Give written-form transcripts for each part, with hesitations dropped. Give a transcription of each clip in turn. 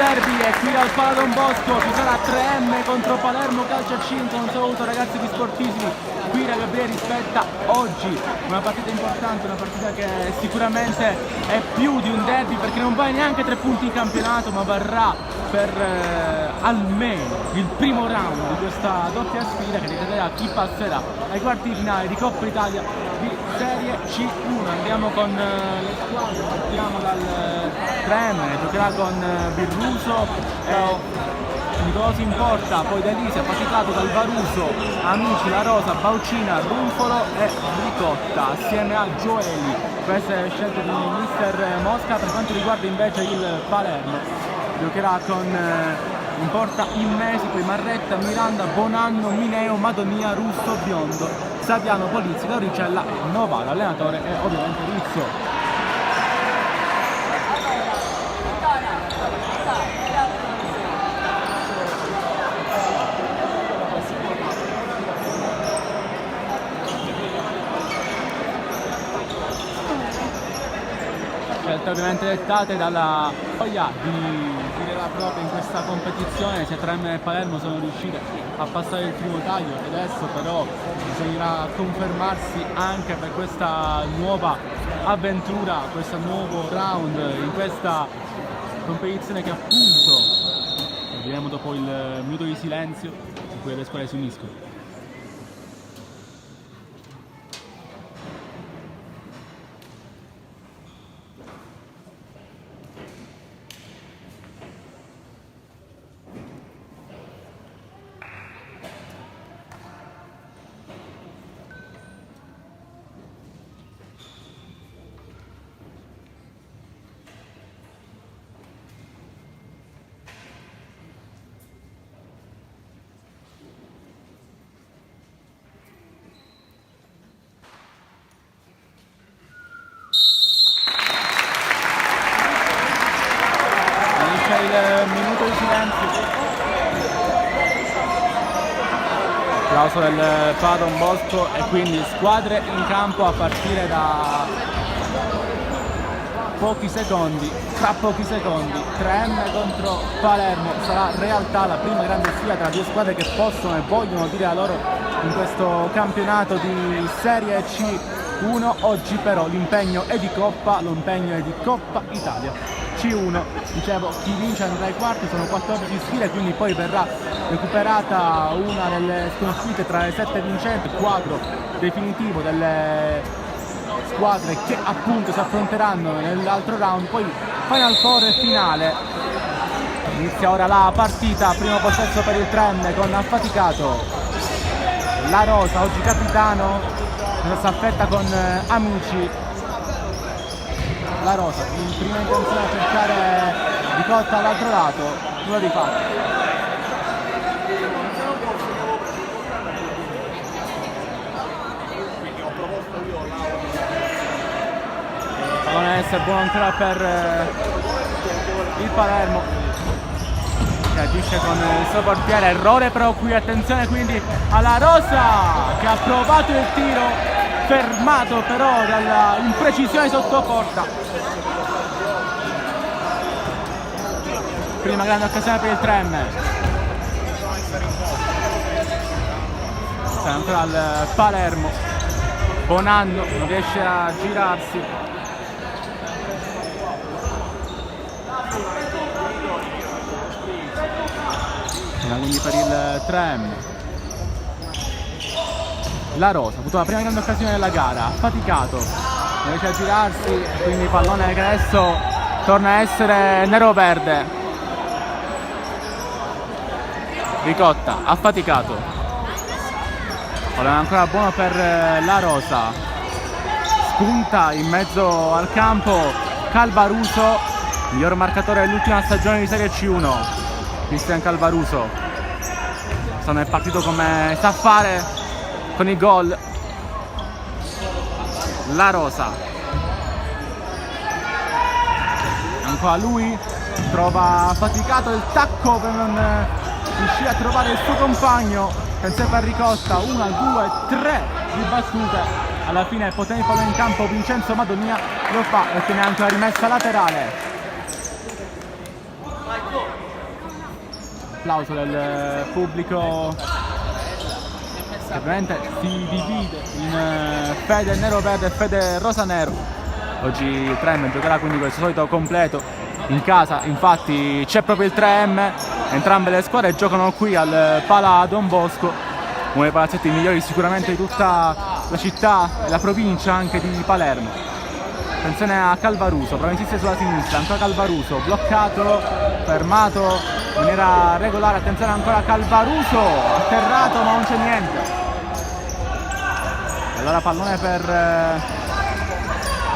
derby e qui al Pala Don Bosco ci sarà 3M contro Palermo Calcio a 5. Un saluto ragazzi di Sportissimi, qui da Gabriele Rispetta. Oggi una partita importante, una partita che sicuramente è più di un derby perché non va neanche 3 punti in campionato, ma varrà per almeno il primo round di questa doppia sfida che deciderà chi passerà ai quarti di finale di Coppa Italia di Serie C1. Andiamo con le squadre, partiamo dal 3M, giocherà con Birruso e Nicosi in porta, poi Delisi, Faticato, dal Varuso, Amici, La Rosa, Baucina, Runfolo e Ricotta assieme a Gioeli. Queste scelte di mister Mosca. Per quanto riguarda invece il Palermo, giocherà con in porta Immesi, poi Marretta, Miranda, Bonanno, Mineo, Madonia, Russo, Biondo, Saviano, Polizzi, Lauricella e Novara. Allenatore è ovviamente Rizzo. Scelte ovviamente dettate dalla voglia di tirare proprio in questa competizione. Sia 3M e Palermo sono riuscite a passare il primo taglio e adesso però bisognerà confermarsi anche per questa nuova avventura, questo nuovo round in questa competizione che appunto vedremo dopo il minuto di silenzio in cui le squadre si uniscono. Il minuto di silenzio, applauso del Pala Don Bosco e quindi squadre in campo a partire da pochi secondi. Tra pochi secondi 3M contro Palermo, sarà realtà la prima grande sfida tra due squadre che possono e vogliono dire la loro in questo campionato di Serie C1. Oggi però l'impegno è di Coppa, l'impegno è di Coppa Italia C1. Dicevo, chi vince andrà ai quarti, sono 14 sfide, quindi poi verrà recuperata una delle sconfitte tra le 7 vincenti, il quadro definitivo delle squadre che appunto si affronteranno nell'altro round. Poi Final Four e finale. Inizia ora la partita, primo possesso per il 3M con Affaticato, La Rosa, oggi capitano, nella staffetta con Amici. La Rosa in prima intenzione a cercare Ricotta all'altro lato, nulla di fatto. Pallone essere buono ancora per il Palermo che agisce con il suo portiere. Errore però qui, attenzione quindi alla Rosa che ha provato il tiro, fermato però dalla imprecisione sotto porta. Prima grande occasione per il 3M. Sta ancora al Palermo. Bonanno non riesce a girarsi. Quindi per il 3M. La Rosa ha avuto la prima grande occasione della gara, Affaticato non riesce a girarsi, quindi pallone che adesso torna a essere nero-verde. Ricotta, Affaticato, pallone ancora buono per La Rosa, spunta in mezzo al campo Calvaruso, miglior marcatore dell'ultima stagione di Serie C1, Cristian Calvaruso. Stanno è partito come sa fare con i gol. La Rosa, ancora lui, trova Affaticato il tacco per non riuscire a trovare il suo compagno. Pensate per Ricotta, 1, 2, 3 di battute. Alla fine poteva il pallone in campo Vincenzo Madonia, lo fa e ottiene anche la rimessa laterale. l'applauso del pubblico, che ovviamente si divide in fede nero-verde e fede rosa-nero. Oggi il 3M giocherà quindi con il suo solito completo in casa, infatti c'è proprio il 3M, entrambe le squadre giocano qui al Pala Don Bosco, uno dei palazzetti migliori sicuramente di tutta la città e la provincia anche di Palermo. Attenzione a Calvaruso, prova a insistere sulla sinistra, ancora Calvaruso, bloccato, fermato in maniera regolare, attenzione ancora a Calvaruso, atterrato ma non c'è niente. Allora pallone per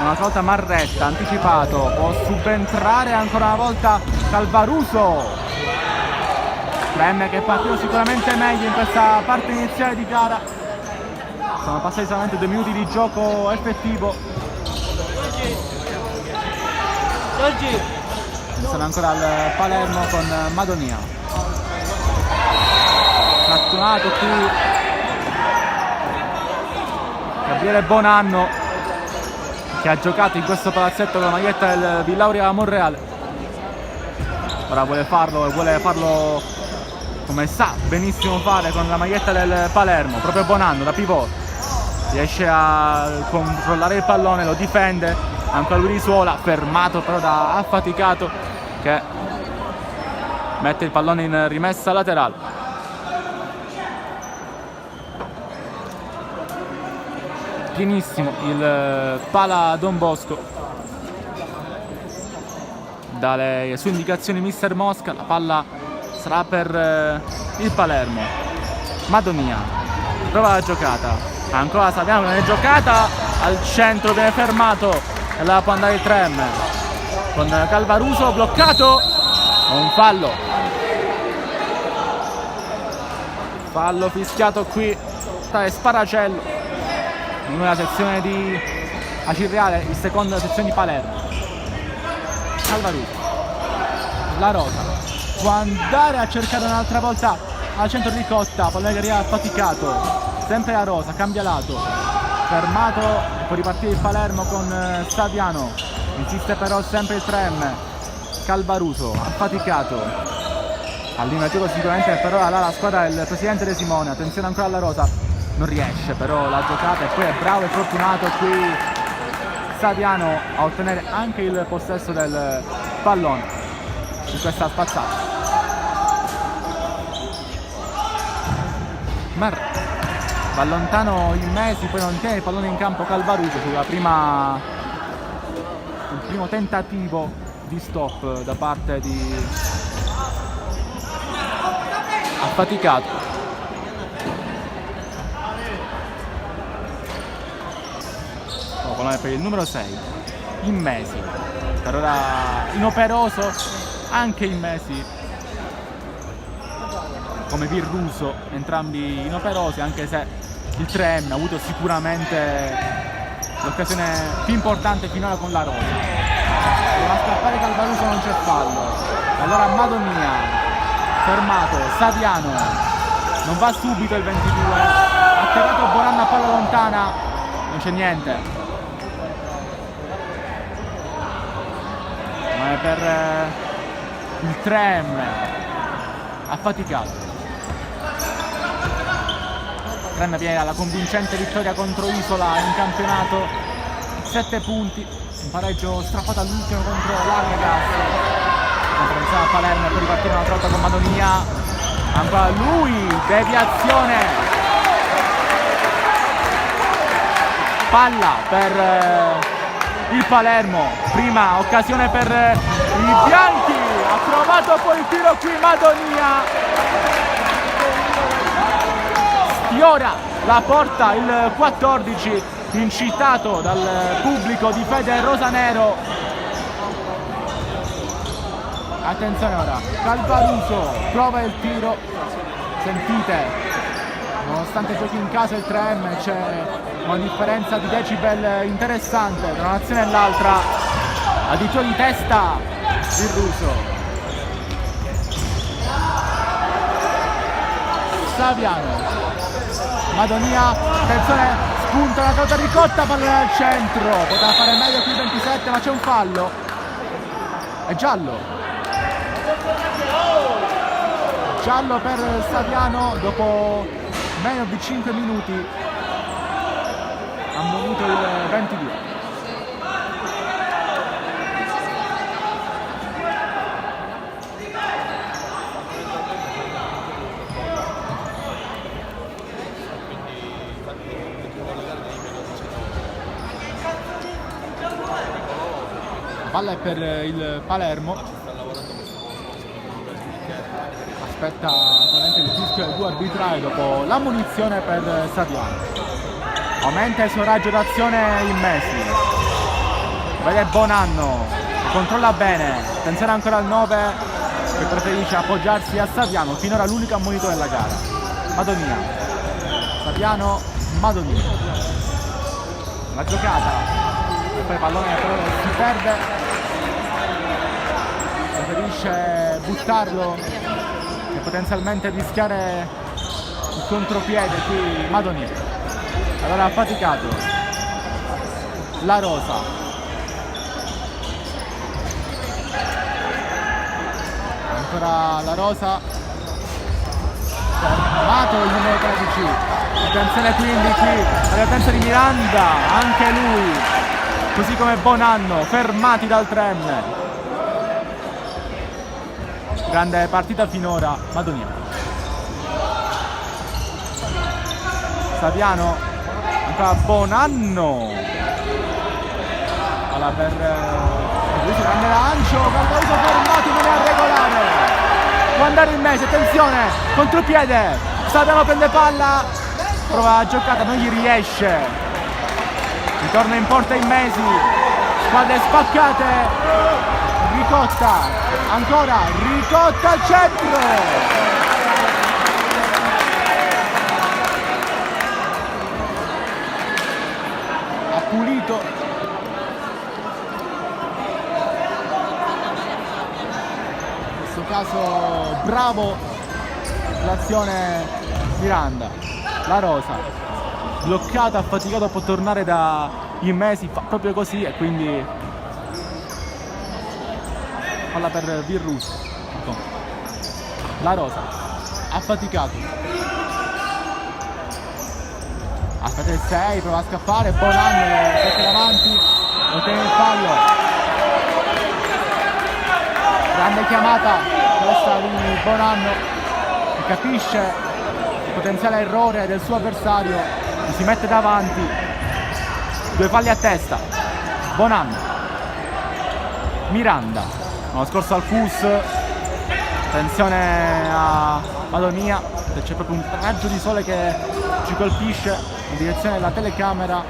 un'altra volta Marretta, anticipato, può subentrare ancora una volta Calvaruso. 3M che è partito sicuramente meglio in questa parte iniziale di gara. Sono passati solamente 2 minuti di gioco effettivo. Sono ancora al Palermo con Madonia. Trattonato qui Gabriele Bonanno, che ha giocato in questo palazzetto con la maglietta del Villauria Monreale. Ora vuole farlo come sa benissimo fare con la maglietta del Palermo. Proprio Bonanno da pivot riesce a controllare il pallone, lo difende. Ancora lui di Suola, fermato però da Affaticato, che mette il pallone in rimessa laterale. Pienissimo il Pala Don Bosco. Dalle sue indicazioni mister Mosca la palla sarà per il Palermo. Madonia prova la giocata, ancora Saviano non è giocata, al centro viene fermato e la può andare il 3M con Calvaruso bloccato. Un fallo fischiato qui da Sparacello in una sezione di Acirreale, il secondo della sezione di Palermo. Calvaruso, la Rosa può andare a cercare un'altra volta al centro di Cotta, pallone che arriva affaticato, sempre la Rosa, cambia lato, fermato, può ripartire il Palermo con Saviano, insiste però sempre il 3M. Calvaruso, affaticato, all'inizio gioco sicuramente però la squadra del presidente De Simone. Attenzione ancora alla Rosa, non riesce però la giocata e poi è bravo e fortunato qui Saviano a ottenere anche il possesso del pallone in questa spazzata. Marretta va lontano il Mesi, poi non tiene il pallone in campo Calvaruso sul primo tentativo di stop da parte di Affaticato. Pallone per il numero 6 Immesi, per ora inoperoso anche Immesi come Virruso, entrambi inoperosi, anche se il 3M ha avuto sicuramente l'occasione più importante finora con la Rosa. Doveva scappare Calvaruso, non c'è fallo. Allora Madonia, fermato, Saviano, non va subito il 22, atterrato Bonanno a palla lontana, non c'è niente. Ma è per il 3M, affaticato. 3M viene dalla convincente vittoria contro Isola in campionato, 7 punti, un pareggio strappato all'ultimo contro l'Arnegas. Conferenza a Palermo per ripartire un'altra volta con Madonia, ancora lui, deviazione, palla per il Palermo, prima occasione per i bianchi, ha provato poi il tiro qui Madonia, sfiora la porta il 14, incitato dal pubblico di fede rosanero. Attenzione ora, Calvaruso prova il tiro, sentite, nonostante giochi in casa il 3M c'è una differenza di decibel interessante tra un'azione e l'altra. Addirittura di testa il russo. Saviano, Madonia, attenzione, spunta la trota ricotta, palla al centro, poteva fare meglio qui il 27 ma c'è un fallo, è giallo Giallo per Saviano dopo meno di 5 minuti, ammonito il 22. La palla è per il Palermo. Aspetta solamente il fischio del 2 arbitrale dopo l'ammonizione per Saviano. Aumenta il suo raggio d'azione in Messi. Vede Bonanno, controlla bene. Attenzione ancora al 9 che preferisce appoggiarsi a Saviano. Finora l'unico ammonito della gara. Madonia. Saviano, Madonia. La giocata. E poi il pallone però si perde. Preferisce buttarlo e potenzialmente rischiare il contropiede qui Madonia. Allora ha faticato La Rosa, ancora La Rosa, fermato il numero 13. Attenzione quindi qui alla presenza di Miranda, anche lui, così come Bonanno, fermati dal 3M. Grande partita finora, Madonia. Saviano, Bonanno, allora per grande lancio, Valgauso fermato in maniera regolare, può andare in mezzo, attenzione, contropiede, Saviano prende palla, prova la giocata, non gli riesce, ritorna in porta in Mesi, spalle spaccate, Ricotta, ancora Ricotta al centro. Pulito, in questo caso bravo l'azione Miranda. La Rosa bloccata, affaticato, può tornare da Immesi, fa proprio così e quindi palla per Virruso. La Rosa affaticato, aspetta il 6, prova a scappare, Bonanno mette davanti, ottiene il fallo. Grande chiamata questa di Bonanno, che capisce il potenziale errore del suo avversario, si mette davanti, 2 falli a testa. Bonanno, Miranda, l'anno scorso al FUS, attenzione a Madonia, c'è proprio un raggio di sole che ci colpisce in direzione della telecamera,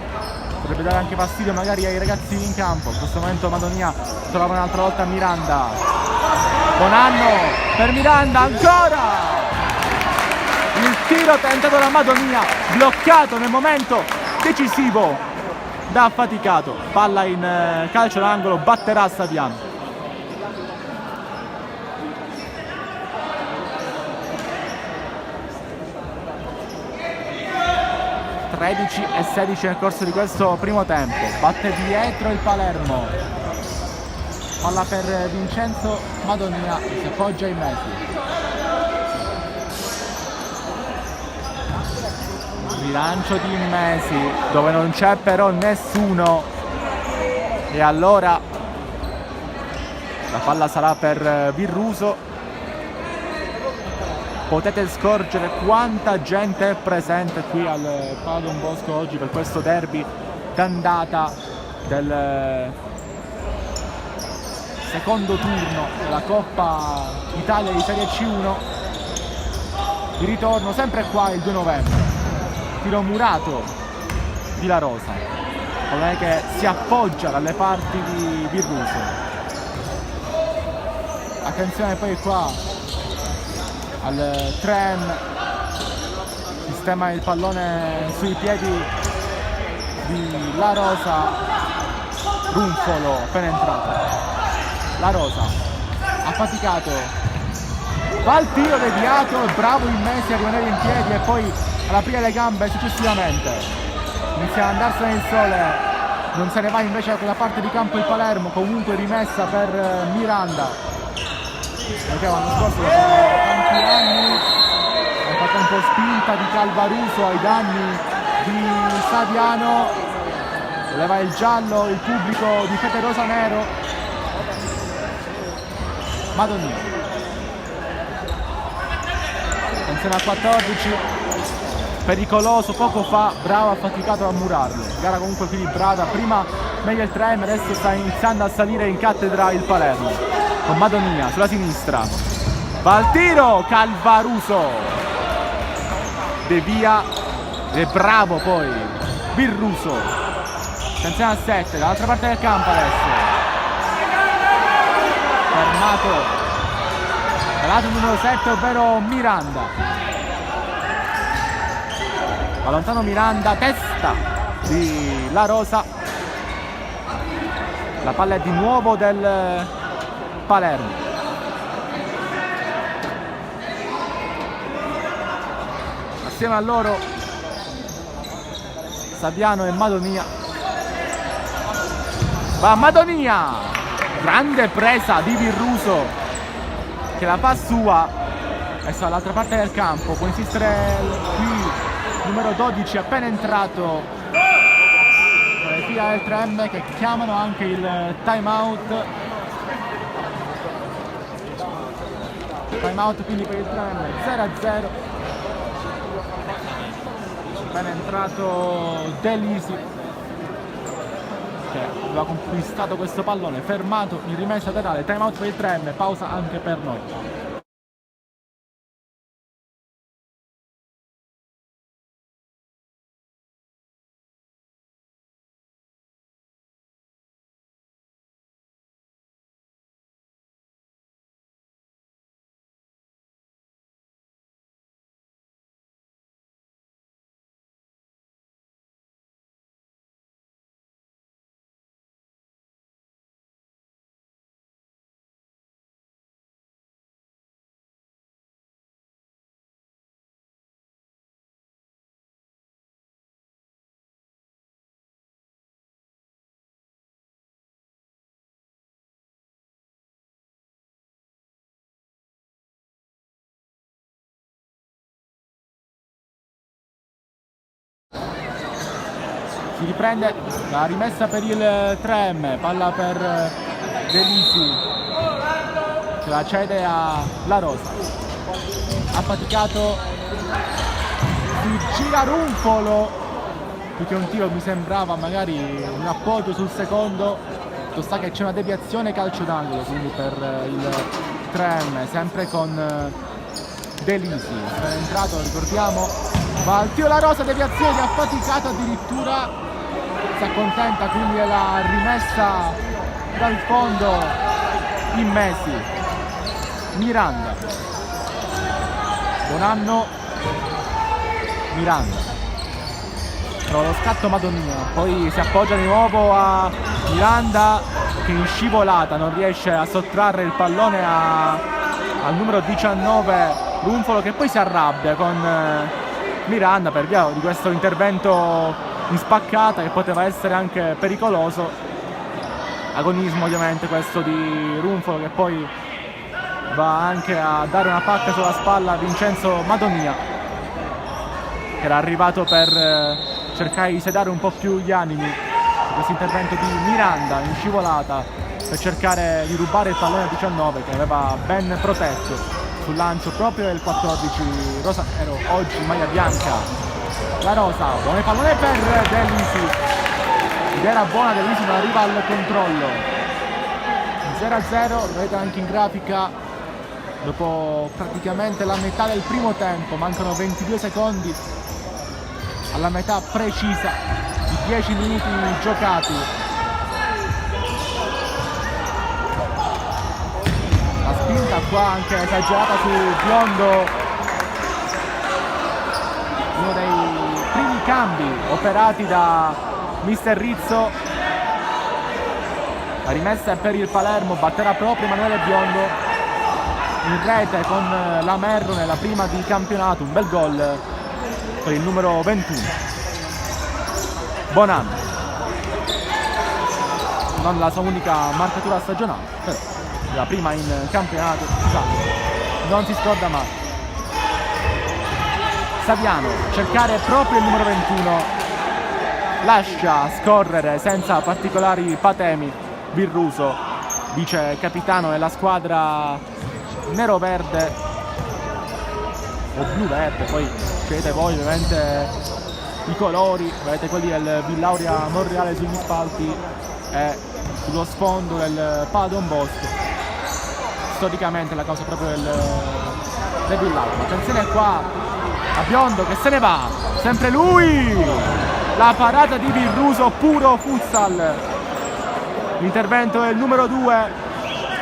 potrebbe dare anche fastidio magari ai ragazzi in campo. In questo momento Madonia trova un'altra volta Miranda, Bonanno per Miranda, ancora il tiro tentato da Madonia, bloccato nel momento decisivo da affaticato. Palla in calcio d'angolo, batterà Saviano. 13-16 nel corso di questo primo tempo. Batte dietro il Palermo, palla per Vincenzo Madonia, si appoggia in mezzo. Rilancio di Immesi dove non c'è però nessuno, e allora la palla sarà per Virruso. Potete scorgere quanta gente è presente qui al Pala Don Bosco oggi per questo derby d'andata del secondo turno della Coppa Italia di Serie C1 di ritorno, sempre qua il 2 novembre. Tiro murato di La Rosa, pallone che si appoggia dalle parti di Virruso. Attenzione poi qua al tren, sistema il pallone sui piedi di La Rosa, Runfolo appena entrato. La Rosa ha faticato, fa il tiro deviato, è bravo Immesi a rimanere in piedi e poi ad aprire le gambe successivamente. Inizia ad andarsene il sole, non se ne va invece da quella parte di campo il Palermo, comunque rimessa per Miranda. perché l'anno scorso dopo tanti anni ha fatto un po' spinta di Calvaruso ai danni di Saviano, leva il giallo il pubblico di Fete Rosa Nero. Madonnina, attenzione a 14, pericoloso poco fa, bravo, affaticato a murarlo. Gara comunque equilibrata, prima meglio il 3M, adesso sta iniziando a salire in cattedra il Palermo con Madonnina sulla sinistra, va al tiro Calvaruso, devia, è bravo poi Birruso. Attenzione a 7 dall'altra parte del campo adesso, fermato dal lato numero 7 ovvero Miranda, va lontano Miranda, testa di La Rosa, la palla è di nuovo del Palermo. Assieme a loro Saviano e Madonnina, va Madonnina, grande presa di Birruso che la fa sua, adesso dall'altra parte del campo, può insistere qui numero 12 appena entrato tra le fila del 3M che chiamano anche il time out. Time out quindi per il 3M, 0-0. Appena entrato Delisi che aveva conquistato questo pallone, fermato in rimessa laterale, time out per il 3M, pausa anche per noi. Si riprende la rimessa per il 3M, palla per Delisi che la cede a La Rosa, affaticato, si gira Runfolo, più che un tiro mi sembrava magari un appoggio sul secondo, sta che c'è una deviazione calcio d'angolo quindi per il 3M, sempre con Delisi, è entrato, ricordiamo, va al tiro La Rosa, deviazione, affaticato addirittura, si accontenta quindi della rimessa dal fondo in Messi. Miranda, buon anno Miranda, trova lo scatto Madonnina, poi si appoggia di nuovo a Miranda che in scivolata non riesce a sottrarre il pallone al numero 19 Runfolo, che poi si arrabbia con Miranda per via di questo intervento in spaccata che poteva essere anche pericoloso. Agonismo ovviamente questo di Runfolo, che poi va anche a dare una pacca sulla spalla a Vincenzo Madonnina, che era arrivato per cercare di sedare un po' più gli animi. Questo intervento di Miranda in scivolata per cercare di rubare il pallone al 19 che aveva ben protetto sul lancio proprio del 14 rosanero, oggi in maglia bianca. La Rosa, buon pallone per Delisi, ed era buona Delisi, non arriva al controllo. 0-0, vedete anche in grafica, dopo praticamente la metà del primo tempo, mancano 22 secondi alla metà precisa di 10 minuti giocati. La spinta qua anche esagerata su Biondo, uno dei primi cambi operati da mister Rizzo. La rimessa è per il Palermo, batterà proprio Emanuele Biondo in rete con la Merro nella prima di campionato, un bel gol per il numero 21. Buon anno, non la sua unica marcatura stagionale, però la prima in campionato, non si scorda mai. Saviano, cercare proprio il numero 21, lascia scorrere senza particolari patemi Virruso, vice capitano della squadra nero-verde o blu-verde, poi scegliete voi ovviamente i colori, vedete quelli del Villauria Monreale sugli spalti e sullo sfondo del Pala Don Bosco, storicamente la causa proprio del Villauria. Attenzione qua a Biondo che se ne va, sempre lui, la parata di Virruso, puro futsal, l'intervento del numero 2,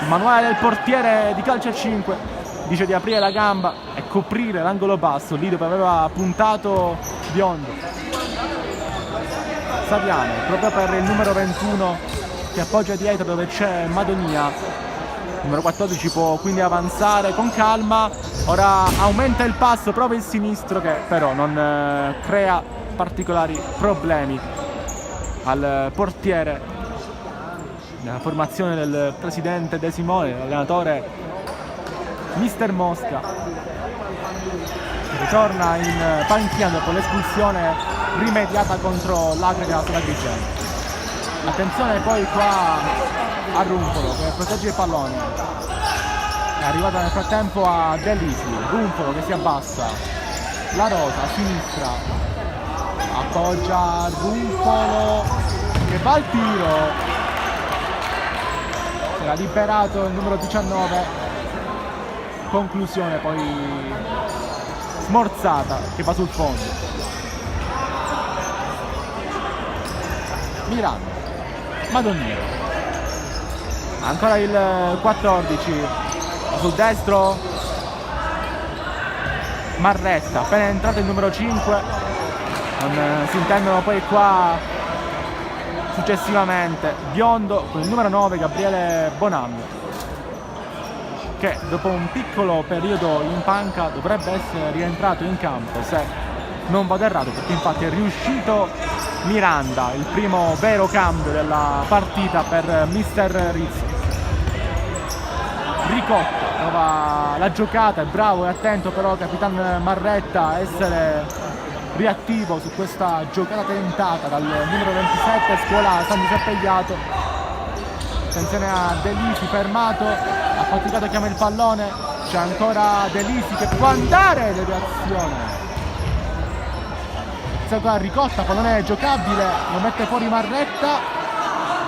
il manuale del portiere di calcio a 5, dice di aprire la gamba e coprire l'angolo basso, lì dove aveva puntato Biondo. Saviano, proprio per il numero 21 che appoggia dietro dove c'è Madonia. Il numero 14 può quindi avanzare con calma, ora aumenta il passo, prova il sinistro che però non crea particolari problemi al portiere. Nella formazione del presidente De Simone, l'allenatore Mister Mosca, che ritorna in panchina dopo l'espulsione rimediata contro l'Agrega sulla Agrigento. Attenzione poi qua a Rumpolo che protegge il pallone, è arrivata nel frattempo a Delisi, Rumpolo che si abbassa, la Rosa a sinistra, appoggia Rumpolo che va al tiro, si era liberato il numero 19, conclusione poi smorzata che va sul fondo. Miranda, Madonia, ancora il 14 sul destro, Marretta, appena entrato il numero 5, non si intendono poi qua successivamente Biondo con il numero 9 Gabriele Bonanno, che dopo un piccolo periodo in panca dovrebbe essere rientrato in campo se non vado errato, perché infatti è riuscito Miranda, il primo vero cambio della partita per Mister Rizzo. Ricotta trova la giocata, è bravo e attento però Capitan Marretta a essere reattivo su questa giocata tentata dal numero 27 Scuola San Giuseppe Igliato. Attenzione a Delisi, fermato, affaticato, chiama il pallone, c'è ancora Delisi che può andare, deviazione. Qua Ricotta, pallone giocabile, lo mette fuori Marretta,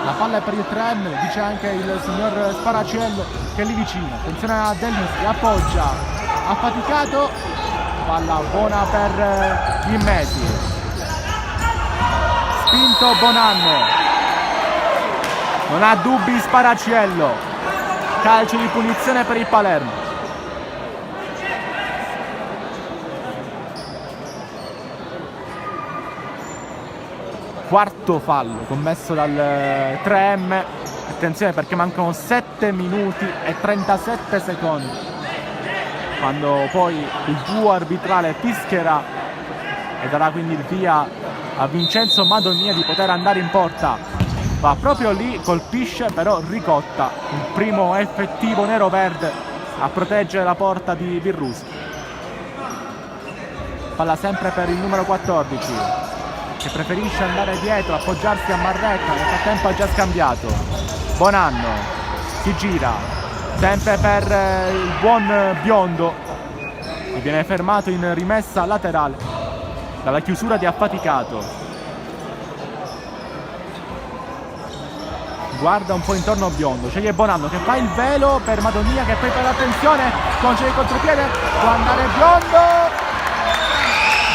la palla è per il 3M, dice anche il signor Sparaciello che è lì vicino. Attenzione a Delisi, appoggia, affaticato, palla buona per il Mesi, spinto Bonanno, non ha dubbi Sparaciello, calcio di punizione per il Palermo. Quarto fallo commesso dal 3M, attenzione perché mancano 7 minuti e 37 secondi quando poi il duo arbitrale fischierà e darà quindi il via a Vincenzo Madonia di poter andare in porta. Va proprio lì, colpisce però Ricotta, il primo effettivo nero-verde a proteggere la porta di Virruso. Palla sempre per il numero 14 che preferisce andare dietro, appoggiarsi a Marretta, nel frattempo ha già scambiato. Bonanno si gira sempre per il buon Biondo che viene fermato in rimessa laterale dalla chiusura di Affaticato. Guarda un po' intorno Biondo, sceglie Bonanno che fa il velo per Madonia che poi per l'attenzione, concede il contropiede, può andare Biondo.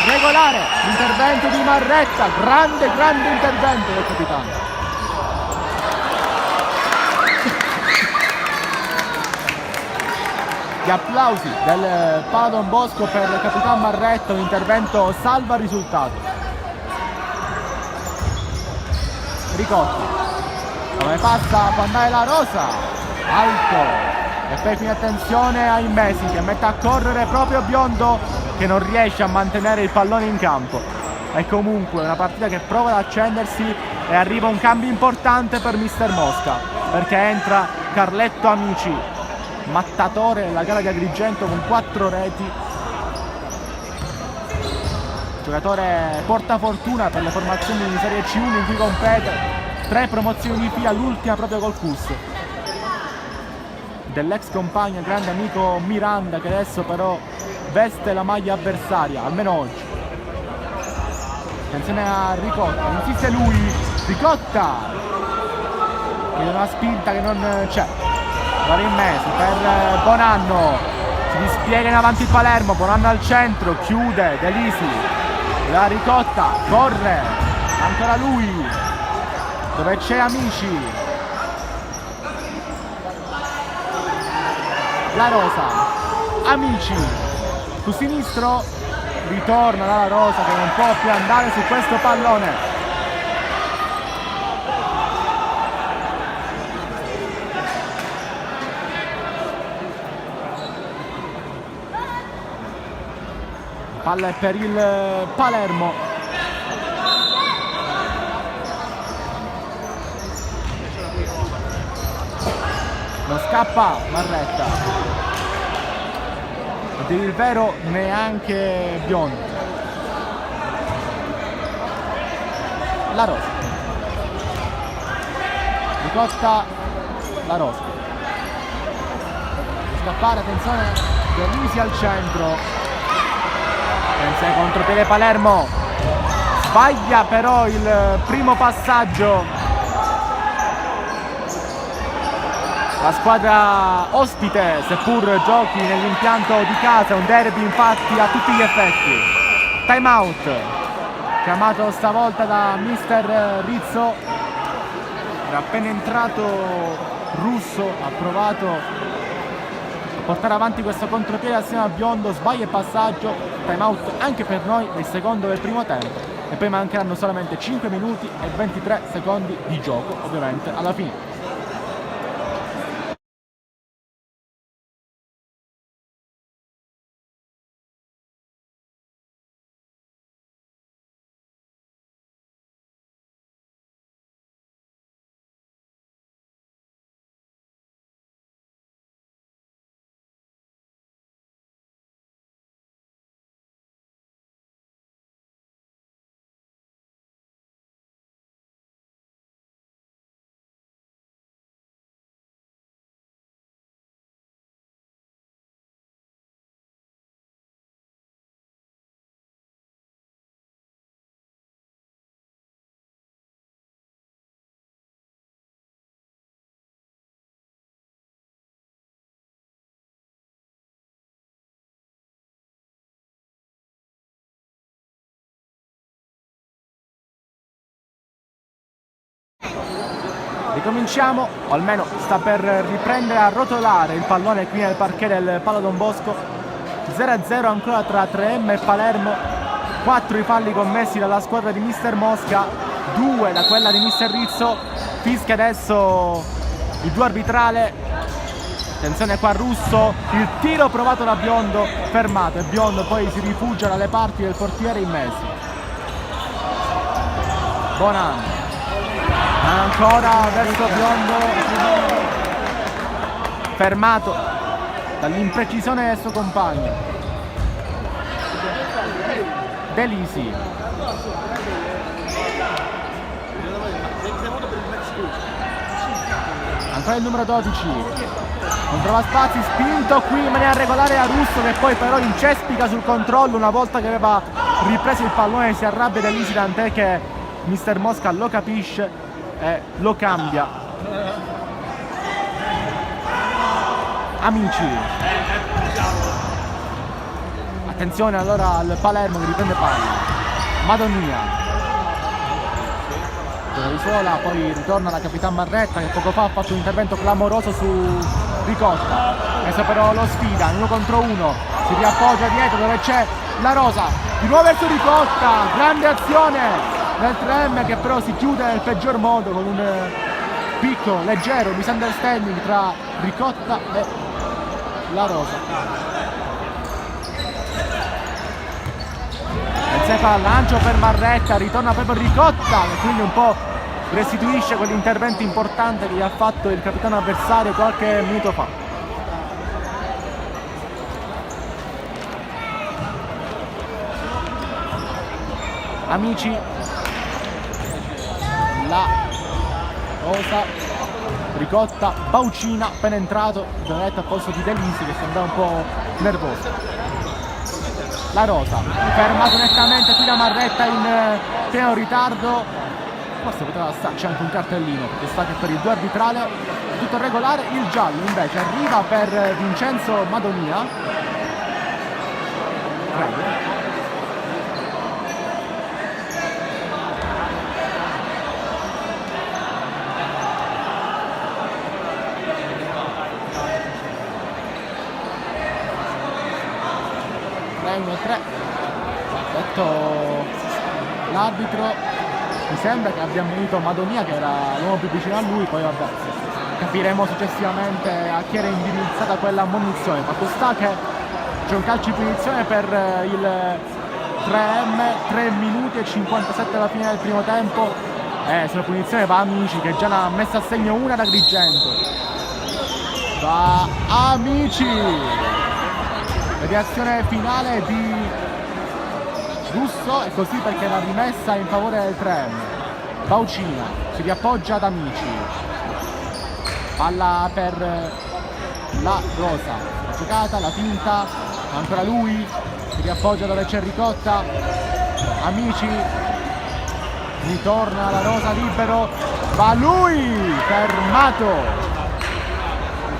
Regolare l'intervento di Marretta, grande intervento del capitano. Gli applausi del Pala Don Bosco per il capitano Marretta, un intervento salva risultato. Ricotti, come passa può andare la Rosa, alto, e poi qui attenzione ai Mesi che mette a correre proprio Biondo che non riesce a mantenere il pallone in campo. È comunque una partita che prova ad accendersi e arriva un cambio importante per Mister Mosca, perché entra Carletto Amici, mattatore della gara di Agrigento con 4 reti, giocatore portafortuna per le formazioni di Serie C1 in cui compete, 3 promozioni di fila, l'ultima proprio col CUS, dell'ex compagno grande amico Miranda, che adesso però veste la maglia avversaria, almeno oggi. Attenzione a Ricotta, insiste lui, Ricotta, che una spinta che non c'è, va rimmesso per Bonanno, si dispiega in avanti il Palermo, Bonanno al centro, chiude Delisi, la Ricotta, corre, ancora lui, dove c'è Amici, La Rosa, Amici, su sinistro, ritorna dalla Rosa che non può più andare su questo pallone. Palla è per il Palermo. Non scappa Marretta. A dire il vero neanche Biondo. La Rosa. Ricotta, La Rosa. Scappare, attenzione, Delisi al centro. Attenzione, contropiede Palermo, sbaglia però il primo passaggio la squadra ospite, seppur giochi nell'impianto di casa, un derby infatti a tutti gli effetti. Time out chiamato stavolta da mister Rizzo, era appena entrato Russo, ha provato portare avanti questo contropiede assieme a Biondo, sbaglia il passaggio, time out anche per noi del secondo del primo tempo e poi mancheranno solamente 5 minuti e 23 secondi di gioco ovviamente alla fine. Ricominciamo, o almeno sta per riprendere a rotolare il pallone qui nel parquet del Pala Don Bosco. 0-0 ancora tra 3M e Palermo, 4 i falli commessi dalla squadra di mister Mosca, 2 da quella di mister Rizzo. Fischia adesso il blu arbitrale. Attenzione qua Russo, il tiro provato da Biondo, fermato, e Biondo poi si rifugia dalle parti del portiere in mezzo. Bonanno, ancora verso Biondo, fermato dall'imprecisione del suo compagno. Delisi, ancora il numero 12, non trova spazi, spinto qui in maniera regolare a Russo, che poi però incespica sul controllo una volta che aveva ripreso il pallone e si arrabbia Delisi, tant'è che mister Mosca lo capisce e lo cambia. Amici, attenzione allora al Palermo che riprende palla. Madonia risuola, poi ritorna la Capitan Marretta che poco fa ha fatto un intervento clamoroso su Ricotta. Adesso però lo sfida, 1 contro 1, si riappoggia dietro dove c'è La Rosa, di nuovo verso Ricotta, grande azione del 3M che però si chiude nel peggior modo con un piccolo, leggero misunderstanding tra Ricotta e La Rosa. Al lancio per Marretta, ritorna proprio Ricotta e quindi un po' restituisce quell'intervento importante che gli ha fatto il capitano avversario qualche minuto fa. Amici, la Rosa, Ricotta, Baucina, appena entrato, Donetta al posto di Delisi che sembra un po' nervoso. La Rosa, fermato nettamente qui da Marretta in pieno ritardo, forse poteva starci anche un cartellino perché sta che per il 2 arbitrale tutto regolare. Il giallo invece arriva per Vincenzo Madonia. Prego. Prego 3. Detto l'arbitro, mi sembra che abbia munito Madonia che era l'uomo più vicino a lui, poi vabbè capiremo successivamente a chi era indirizzata quella ammonizione. Fatto sta che c'è un calcio di punizione per il 3M, 3 minuti e 57 alla fine del primo tempo, sulla punizione va Amici che già ne ha messa a segno una da Agrigento. Va Amici, reazione finale di Russo, e così perché la rimessa in favore del 3M. Baucina si riappoggia ad Amici, palla per la Rosa, la giocata, la finta, ancora lui, si riappoggia dove c'è Ricotta, Amici, ritorna la Rosa libero, va lui, fermato,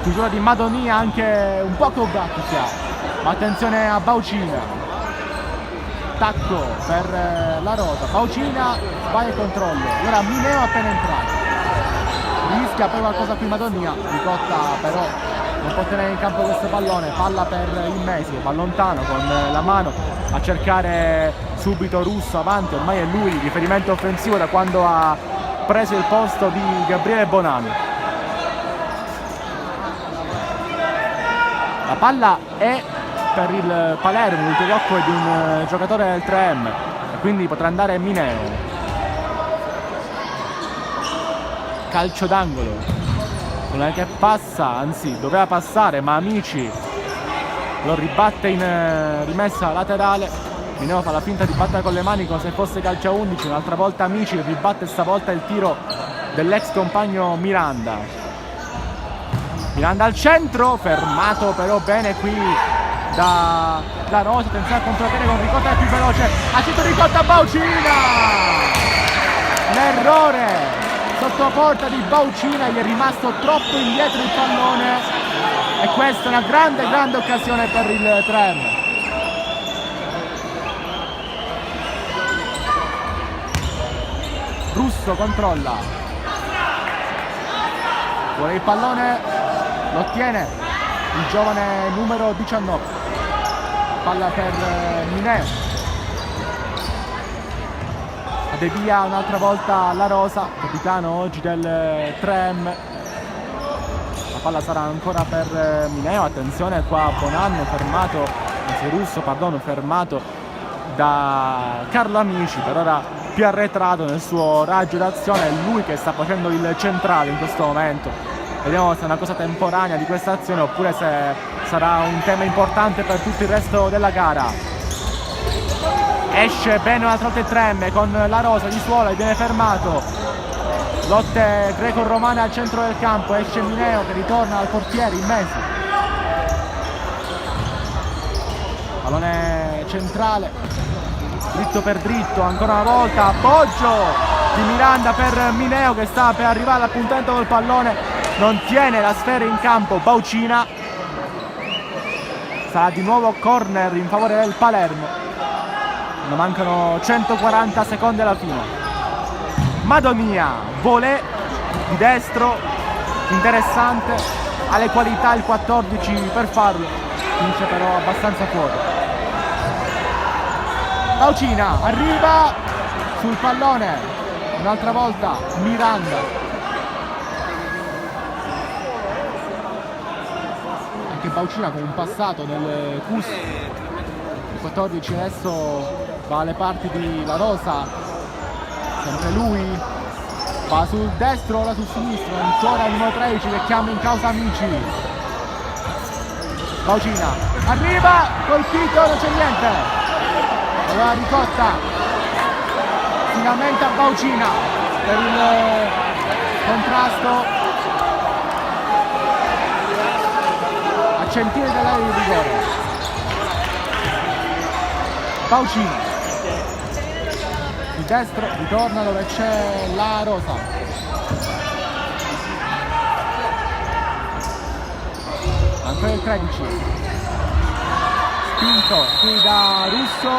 chiusura di Madonia anche un po' acrobatica, ma attenzione a Baucina. Tacco per la Rosa, Baucina va in controllo, ora Mineo appena entrato, rischia poi qualcosa qui Madonia, Ricotta però non può tenere in campo questo pallone, palla per il Mesi, va lontano con la mano a cercare subito Russo avanti, ormai è lui il riferimento offensivo da quando ha preso il posto di Gabriele Bonanni. La palla è per il Palermo, il tocco è di un giocatore del 3M e quindi potrà andare Mineo. Calcio d'angolo, non è che passa, anzi doveva passare, ma Amici lo ribatte in rimessa laterale. Mineo fa la finta di battere con le mani come se fosse calcio a 11, un'altra volta Amici ribatte stavolta il tiro dell'ex compagno Miranda. Miranda al centro, fermato però bene qui da la Rosa, attenzione al contropiede con Ricotta, è più veloce, ha scritto Ricotta, Baucina! L'errore sotto porta di Baucina, gli è rimasto troppo indietro il pallone e questa è una grande occasione per il 3M. Russo controlla, vuole il pallone, lo ottiene il giovane numero 19, palla per Mineo, devia un'altra volta la Rosa, capitano oggi del 3M. La palla sarà ancora per Mineo, attenzione qua Bonanno fermato, anzi Russo perdono, fermato da Carlo Amici, per ora più arretrato nel suo raggio d'azione, è lui che sta facendo il centrale in questo momento. Vediamo se è una cosa temporanea di questa azione oppure se sarà un tema importante per tutto il resto della gara. Esce bene un'altra volta il 3M con la Rosa di suola e viene fermato. Lotte greco-romane al centro del campo, esce Mineo che ritorna al portiere in mezzo. Pallone centrale, dritto per dritto, ancora una volta, appoggio di Miranda per Mineo che sta per arrivare all'appuntamento del pallone. Non tiene la sfera in campo Baucina, sarà di nuovo corner in favore del Palermo, ne mancano 140 secondi alla fine. Madonia, volée di destro, interessante, ha le qualità il 14 per farlo, finisce però abbastanza fuori. Baucina arriva sul pallone, un'altra volta Miranda. Anche Baucina con un passato nel CUS, il 14 adesso va alle parti di La Rosa, sempre lui, fa sul destro, ora sul sinistro, ancora il numero 13 che chiama in causa Amici. Baucina arriva, colpito, non c'è niente. Allora Ricotta si lamenta Baucina per il contrasto a centimetri dall'area di rigore. Baucina di destro ritorna dove c'è la Rosa. Ancora il 13 spinto qui da Russo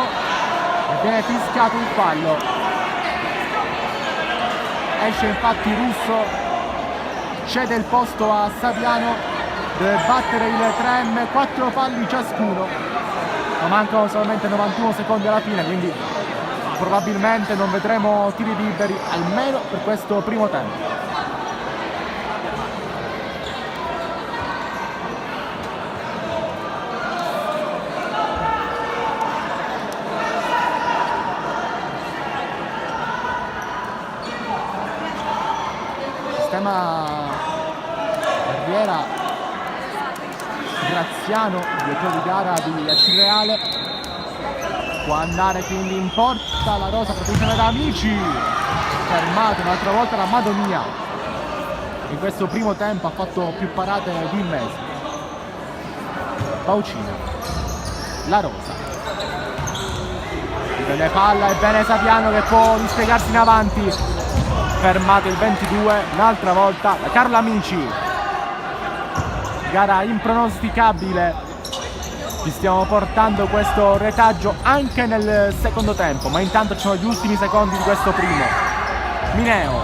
e viene fischiato il fallo. Esce infatti Russo, cede il posto a Saviano, deve battere il 3M, 4 falli ciascuno, ma mancano solamente 91 secondi alla fine, quindi probabilmente non vedremo tiri liberi almeno per questo primo tempo. Sistema Riera Graziano, dietro di gara di Acireale. Può andare quindi in porta la Rosa, protezione da Amici, fermato un'altra volta da Madonia. In questo primo tempo ha fatto più parate di Immesi. Baucina, la Rosa, vede palla e bene Saviano che può dispiegarsi in avanti, fermato il 22 un'altra volta da Carlo Amici. Gara impronosticabile. Ci stiamo portando questo retaggio anche nel secondo tempo, ma intanto ci sono gli ultimi secondi di questo primo. Mineo,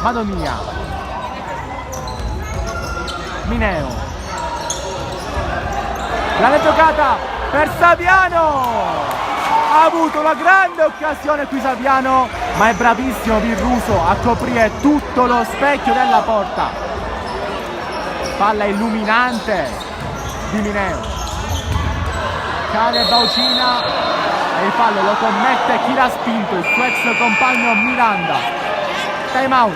Madonia, Mineo, la giocata per Saviano, ha avuto una grande occasione qui Saviano, ma è bravissimo Virruso a coprire tutto lo specchio della porta. Palla illuminante di Mineo, cade Baucina e il fallo lo commette chi l'ha spinto, il suo ex compagno Miranda. Time out.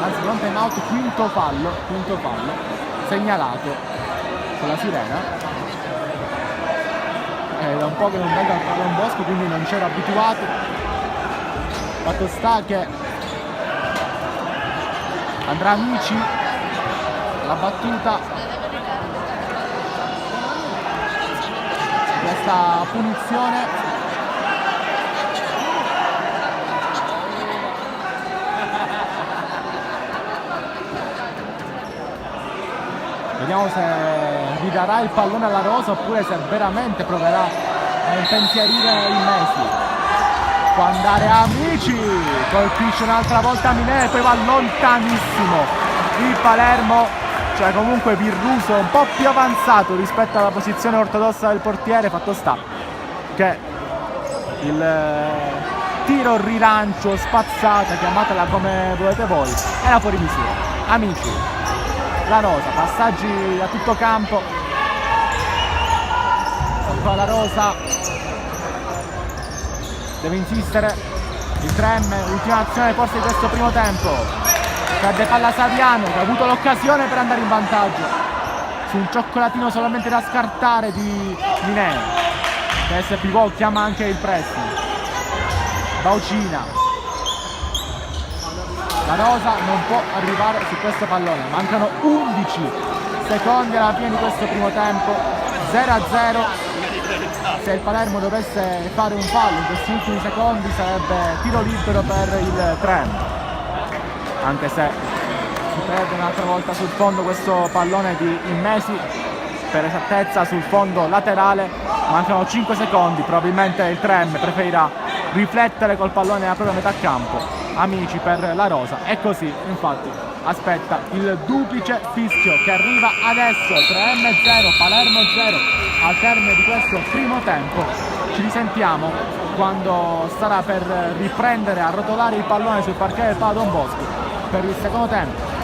Anzi non time out, quinto fallo segnalato con la sirena. Da un po' che non vengo al pallone Bosco, quindi non c'ero abituato. Fatto sta che andrà Amici, la battuta, questa punizione. Vediamo se ridarà il pallone alla Rosa oppure se veramente proverà a impensierire il Messi. Può andare Amici, colpisce un'altra volta Mineo e poi va lontanissimo il Palermo, cioè comunque Virruso un po' più avanzato rispetto alla posizione ortodossa del portiere. Fatto sta che il tiro rilancio, spazzata, chiamatela come volete voi, era fuori misura. Amici, la Rosa, passaggi a tutto campo, la Rosa deve insistere, il 3M, ultima azione forse di questo primo tempo. Perde palla Saviano che ha avuto l'occasione per andare in vantaggio su un cioccolatino solamente da scartare di Mineo, che S pivot chiama anche il pressing. Baucina, la Rosa non può arrivare su questo pallone, mancano 11 secondi alla fine di questo primo tempo, 0-0. Se il Palermo dovesse fare un fallo in questi ultimi secondi sarebbe tiro libero per il 3, anche se si perde un'altra volta sul fondo questo pallone di Immesi, per esattezza sul fondo laterale. Mancano 5 secondi, probabilmente il 3M preferirà riflettere col pallone alla propria metà campo. Amici per la Rosa, e così infatti aspetta il duplice fischio che arriva adesso. 3M 0, Palermo 0 al termine di questo primo tempo. Ci risentiamo quando starà per riprendere a rotolare il pallone sul parquet del Pala Don Bosco per il secondo tempo.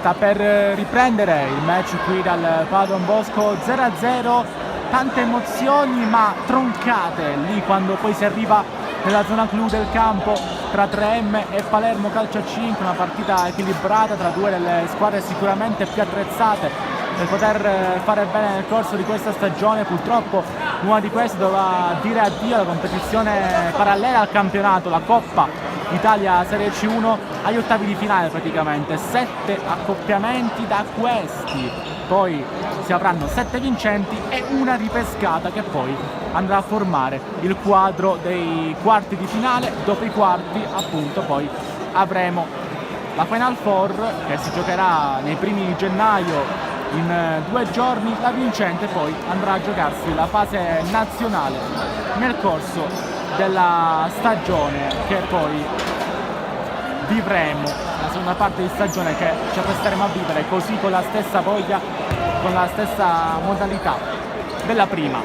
sta per riprendere il match qui dal Pala Don Bosco, 0-0, tante emozioni ma troncate lì quando poi si arriva nella zona clou del campo tra 3M e Palermo Calcio a 5, una partita equilibrata tra due delle squadre sicuramente più attrezzate per poter fare bene nel corso di questa stagione. Purtroppo una di queste doveva dire addio alla competizione parallela al campionato, la Coppa Italia Serie C1 agli ottavi di finale praticamente, 7 accoppiamenti da questi, poi si avranno 7 vincenti e una ripescata che poi andrà a formare il quadro dei quarti di finale. Dopo i quarti appunto poi avremo la Final Four che si giocherà nei primi di gennaio in 2 giorni, la vincente poi andrà a giocarsi la fase nazionale nel corso della stagione che poi vivremo, la seconda parte di stagione che ci appresteremo a vivere così con la stessa voglia, con la stessa modalità della prima.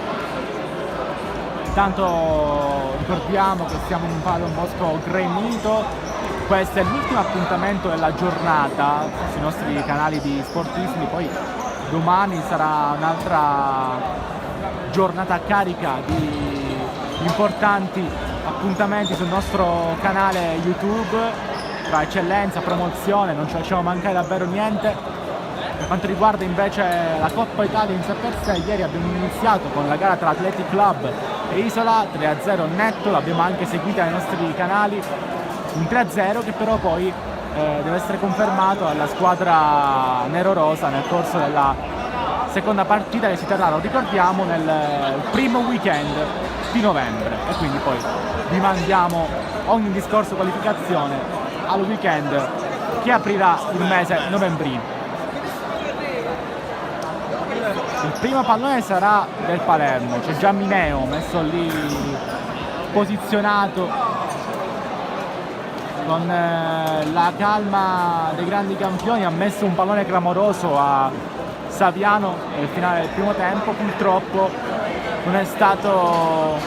Intanto ricordiamo che siamo in un Pala Don Bosco gremito, questo è l'ultimo appuntamento della giornata sui nostri canali di Sportismi, poi domani sarà un'altra giornata carica di importanti appuntamenti sul nostro canale YouTube, tra eccellenza, promozione, non ci lasciamo mancare davvero niente. Per quanto riguarda invece la Coppa Italia in sé per sé, ieri abbiamo iniziato con la gara tra Athletic Club e Isola, 3-0 netto, l'abbiamo anche seguita nei nostri canali, un 3-0 che però poi deve essere confermato alla squadra nero-rosa nel corso della seconda partita che si terrà, lo ricordiamo, nel primo weekend di novembre, e quindi poi vi mandiamo ogni discorso qualificazione al weekend che aprirà il mese novembrino. Il primo pallone sarà del Palermo, c'è già Mineo messo lì posizionato con la calma dei grandi campioni, ha messo un pallone clamoroso a Saviano nel finale del primo tempo, purtroppo non è stato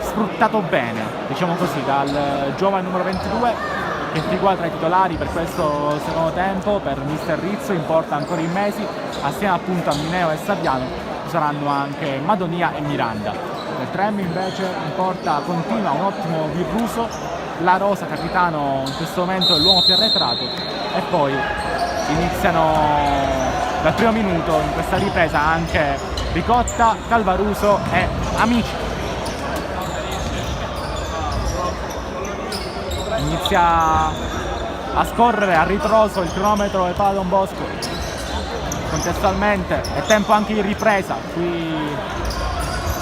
sfruttato bene, diciamo così, dal giovane numero 22 che figura tra i titolari per questo secondo tempo. Per mister Rizzo in porta ancora in mesi, assieme appunto a Mineo e Saviano ci saranno anche Madonia e Miranda. Nel 3M invece in porta continua un ottimo Virruso, La Rosa capitano in questo momento è l'uomo più arretrato, e poi iniziano dal primo minuto in questa ripresa anche Ricotta, Calvaruso e Amici. Inizia a scorrere a ritroso il cronometro del Pala Don Bosco, contestualmente è tempo anche di ripresa qui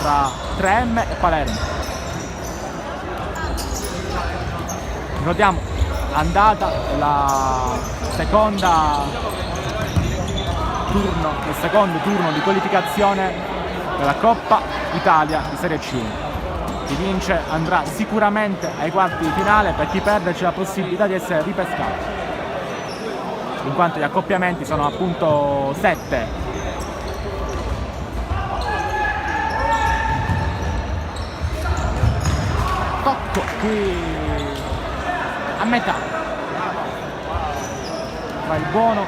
tra 3M e Palermo. Ricordiamo andata la seconda turno, il secondo turno di qualificazione della Coppa Italia di Serie C1. Chi vince andrà sicuramente ai quarti di finale, per chi perde c'è la possibilità di essere ripescato, in quanto gli accoppiamenti sono appunto 7. Tocco qui a metà tra il buono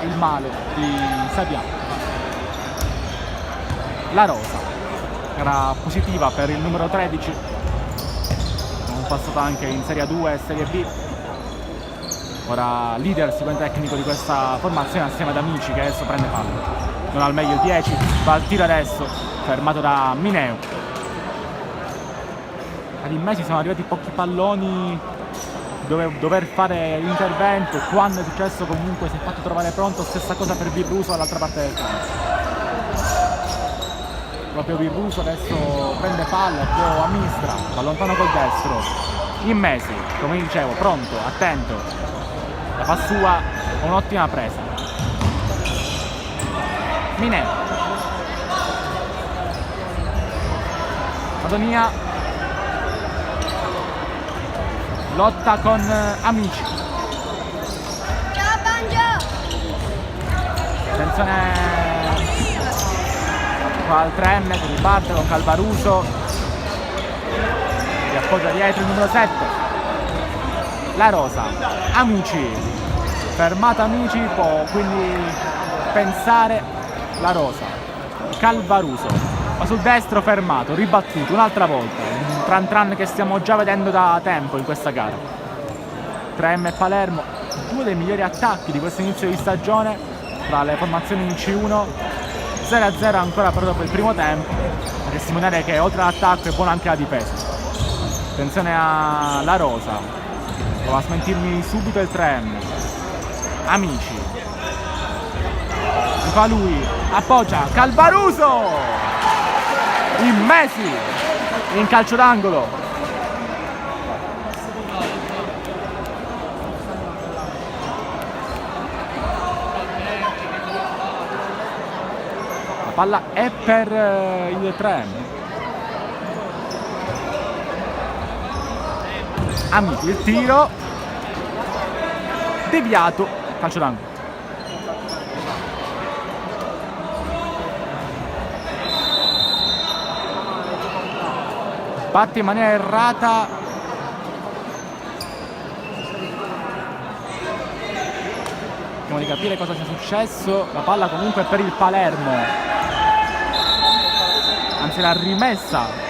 e il male di Saviano. La Rosa era positiva per il numero 13, un passato anche in Serie 2 e Serie B, ora leader sicuramente tecnico di questa formazione assieme ad Amici che adesso prende palla, non al meglio il 10, va al tiro adesso, fermato da Mineo. Ad in mesi sono arrivati pochi palloni dove dover fare l'intervento, quando è successo comunque si è fatto trovare pronto, stessa cosa per Virruso dall'altra parte del campo. Proprio Virruso adesso prende palla e può amministra, allontano col destro, in mesi, come dicevo, pronto, attento, la fa sua, un'ottima presa. Mineo, Madonia, lotta con Amici, attenzione al 3M che riparte con Calvaruso, che appoggia dietro il numero 7, La Rosa, Amici, fermata Amici, può quindi pensare la Rosa, Calvaruso, ma sul destro fermato, ribattuto un'altra volta, un tran tran che stiamo già vedendo da tempo in questa gara. 3M e Palermo, due dei migliori attacchi di questo inizio di stagione tra le formazioni in C1, 0-0 ancora però dopo il primo tempo, a testimoniare che oltre all'attacco è buona anche la difesa. Attenzione alla Rosa, prova a smentirmi subito il 3M. Amici, li fa lui, appoggia, Calvaruso! In Messi, in calcio d'angolo. La palla è per il 3M. Amici, il tiro deviato, calcio d'angolo. Batte in maniera errata cerchiamo di capire cosa sia successo. La palla comunque è per il Palermo, anzi l'ha rimessa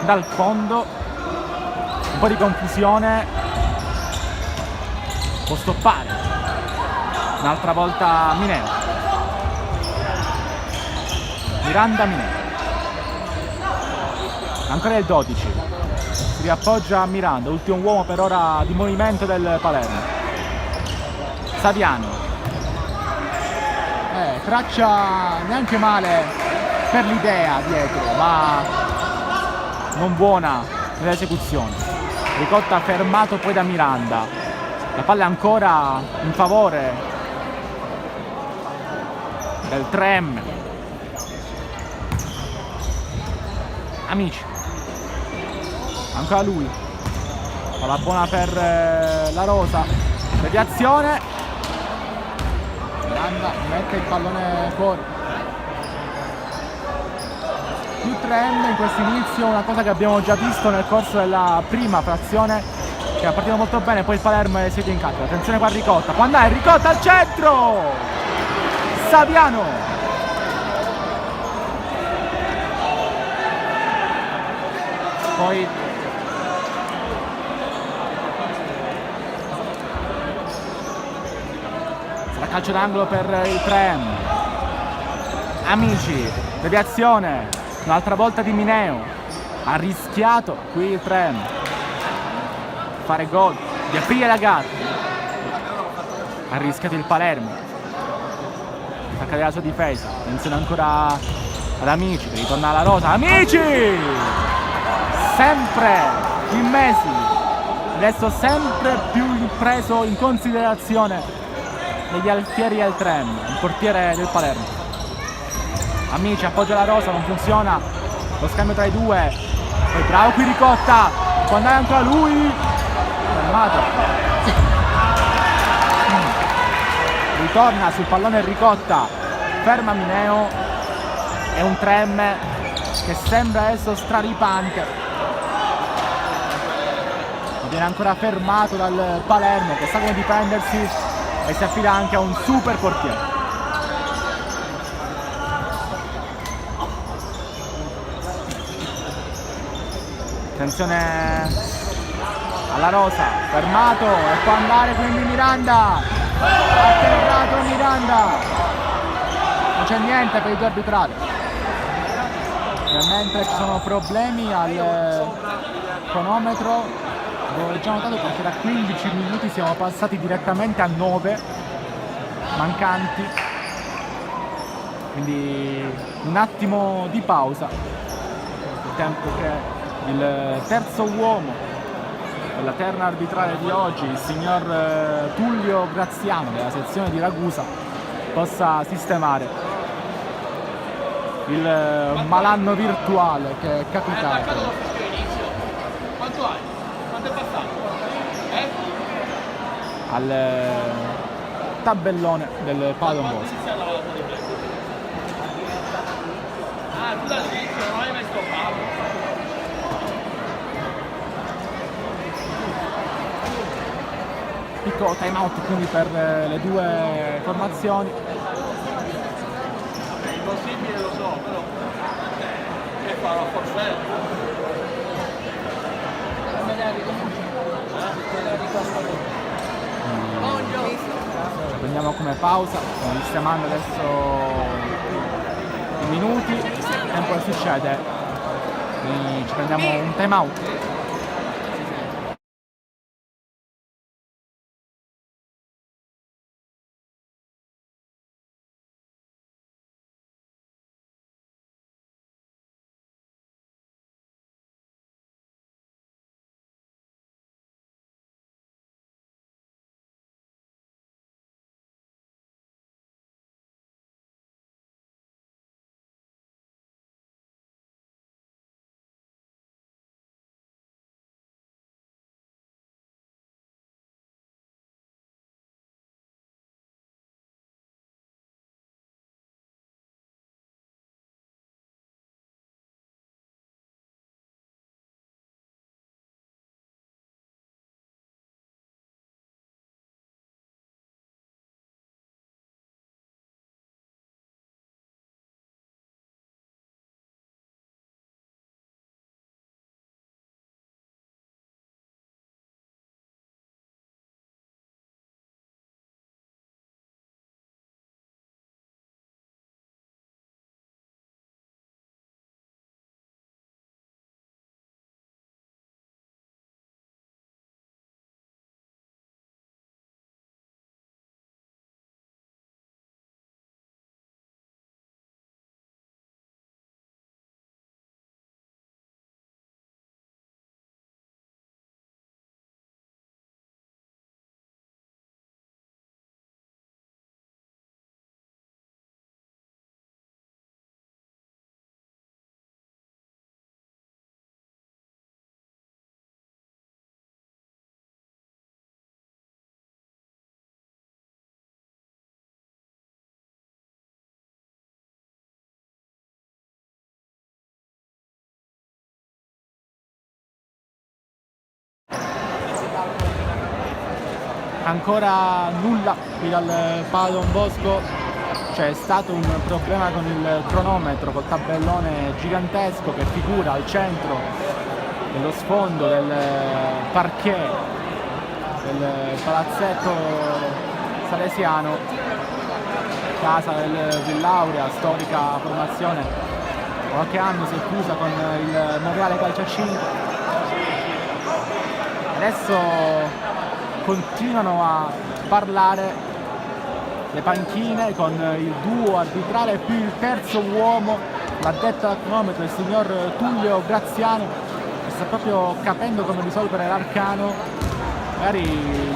dal fondo, un po' di confusione, può stoppare un'altra volta Mineo, Miranda Mineo, ancora il 12, si riappoggia a Miranda, ultimo uomo per ora di movimento del Palermo. Saviano, traccia neanche male per l'idea dietro, ma non buona nell'esecuzione. Ricotta fermato poi da Miranda, la palla è ancora in favore del 3M. Amici, ancora lui, palla buona per la Rosa, deviazione, Miranda mette il pallone fuori. Più 3M in questo inizio, una cosa che abbiamo già visto nel corso della prima frazione, che è partito molto bene, poi il Palermo è seguito in cattedra. Attenzione qua a Ricotta, può andare Ricotta al centro, Saviano, poi sarà calcio d'angolo per il 3M. Amici, deviazione, un'altra volta di Mineo, ha rischiato qui il 3M fare gol, di aprire la gara, ha rischiato il Palermo, fa cadere la sua difesa. Attenzione ancora ad Amici, ritorna alla Rosa, Amici, sempre in Messi, adesso sempre più preso in considerazione degli alfieri del 3M, il portiere del Palermo. Amici, appoggia la Rosa, non funziona lo scambio tra i due, poi bravo qui Ricotta, può andare ancora lui, fermato, ritorna sul pallone Ricotta, ferma Mineo, è un 3M che sembra adesso straripante, ma viene ancora fermato dal Palermo che sa come difendersi e si affida anche a un super portiere. Attenzione alla Rosa, fermato e può andare quindi Miranda, atterrato Miranda, non c'è niente per i due arbitrati. Mentre ci sono problemi al cronometro, avevo già notato perché da 15 minuti siamo passati direttamente a 9 mancanti, quindi un attimo di pausa, il tempo che il terzo uomo della terna arbitrale di oggi, il signor Tullio Graziano della sezione di Ragusa, possa sistemare il malanno virtuale che è capitato. Quanto hai? Quanto è passato? Al tabellone del Padon Bosch. Ah, tu dall'inizio non hai mai stoppato. piccolo time out quindi per le due formazioni. È impossibile, lo so, però che farò forse. Prendiamo come pausa, stiamo sistemando adesso i minuti, il tempo che succede, quindi ci prendiamo un time out. Ancora nulla qui dal Palo Don Bosco, c'è stato un problema con il cronometro, col tabellone gigantesco che figura al centro dello sfondo del parquet del palazzetto salesiano, casa del Villauria, storica formazione, qualche anno si è chiusa con il Mondiale Calcio a 5. Adesso continuano a parlare le panchine con il duo arbitrale più il terzo uomo, l'addetto al cronometro, il signor Tullio Graziano, che sta proprio capendo come risolvere l'arcano. Magari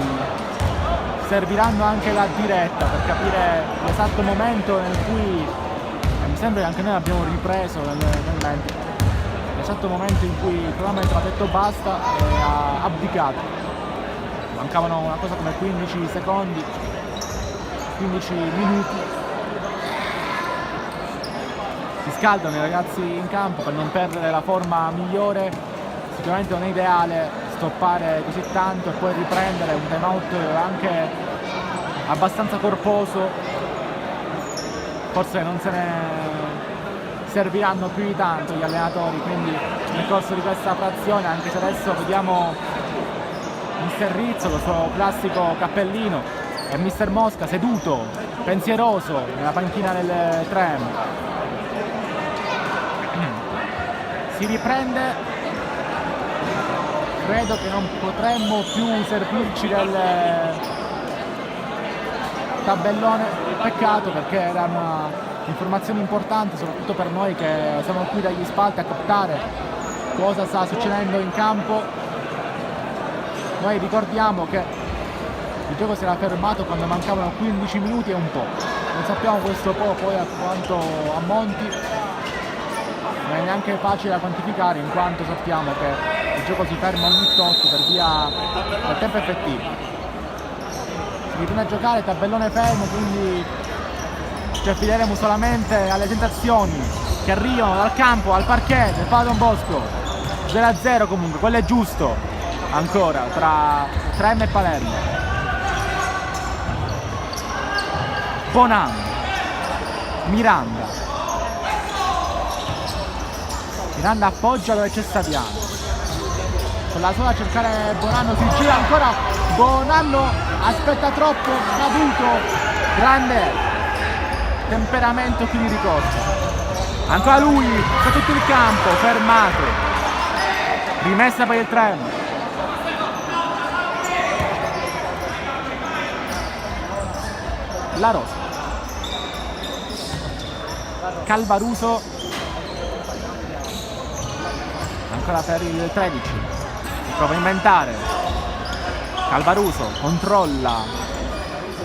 serviranno anche la diretta per capire l'esatto momento nel cui, mi sembra che anche noi abbiamo ripreso nel mente, l'esatto momento in cui il cronometro ha detto basta e ha abdicato. Mancavano una cosa come 15 secondi, 15 minuti. Si scaldano i ragazzi in campo per non perdere la forma migliore. Sicuramente non è ideale stoppare così tanto e poi riprendere un time out anche abbastanza corposo. Forse non se ne serviranno più di tanto gli allenatori, quindi nel corso di questa frazione, anche se adesso vediamo Mister Rizzo, lo suo classico cappellino, e Mister Mosca seduto, pensieroso, nella panchina del tram. Si riprende, credo che non potremmo più servirci del tabellone, peccato, perché era un'informazione importante soprattutto per noi che siamo qui dagli spalti a captare cosa sta succedendo in campo. Noi ricordiamo che il gioco si era fermato quando mancavano 15 minuti e un po'. Non sappiamo questo po' poi a quanto ammonti, non è neanche facile da quantificare, in quanto sappiamo che il gioco si ferma ogni tot per via del tempo effettivo. Si ritorna a giocare, tabellone fermo, quindi ci affideremo solamente alle sensazioni che arrivano dal campo al parquet del Palo Don Bosco. 0-0 comunque, quello è giusto ancora tra Trem e Palermo. Bonanno, Miranda appoggia dove c'è Saviano, con la sola a cercare Bonanno, si gira ancora Bonanno, aspetta troppo, caduto, grande temperamento qui di ricorso, ancora lui, fa tutto il campo, fermato, rimessa per il 3. La Rosa, Calvaruso, ancora per il 13, prova a inventare, Calvaruso controlla,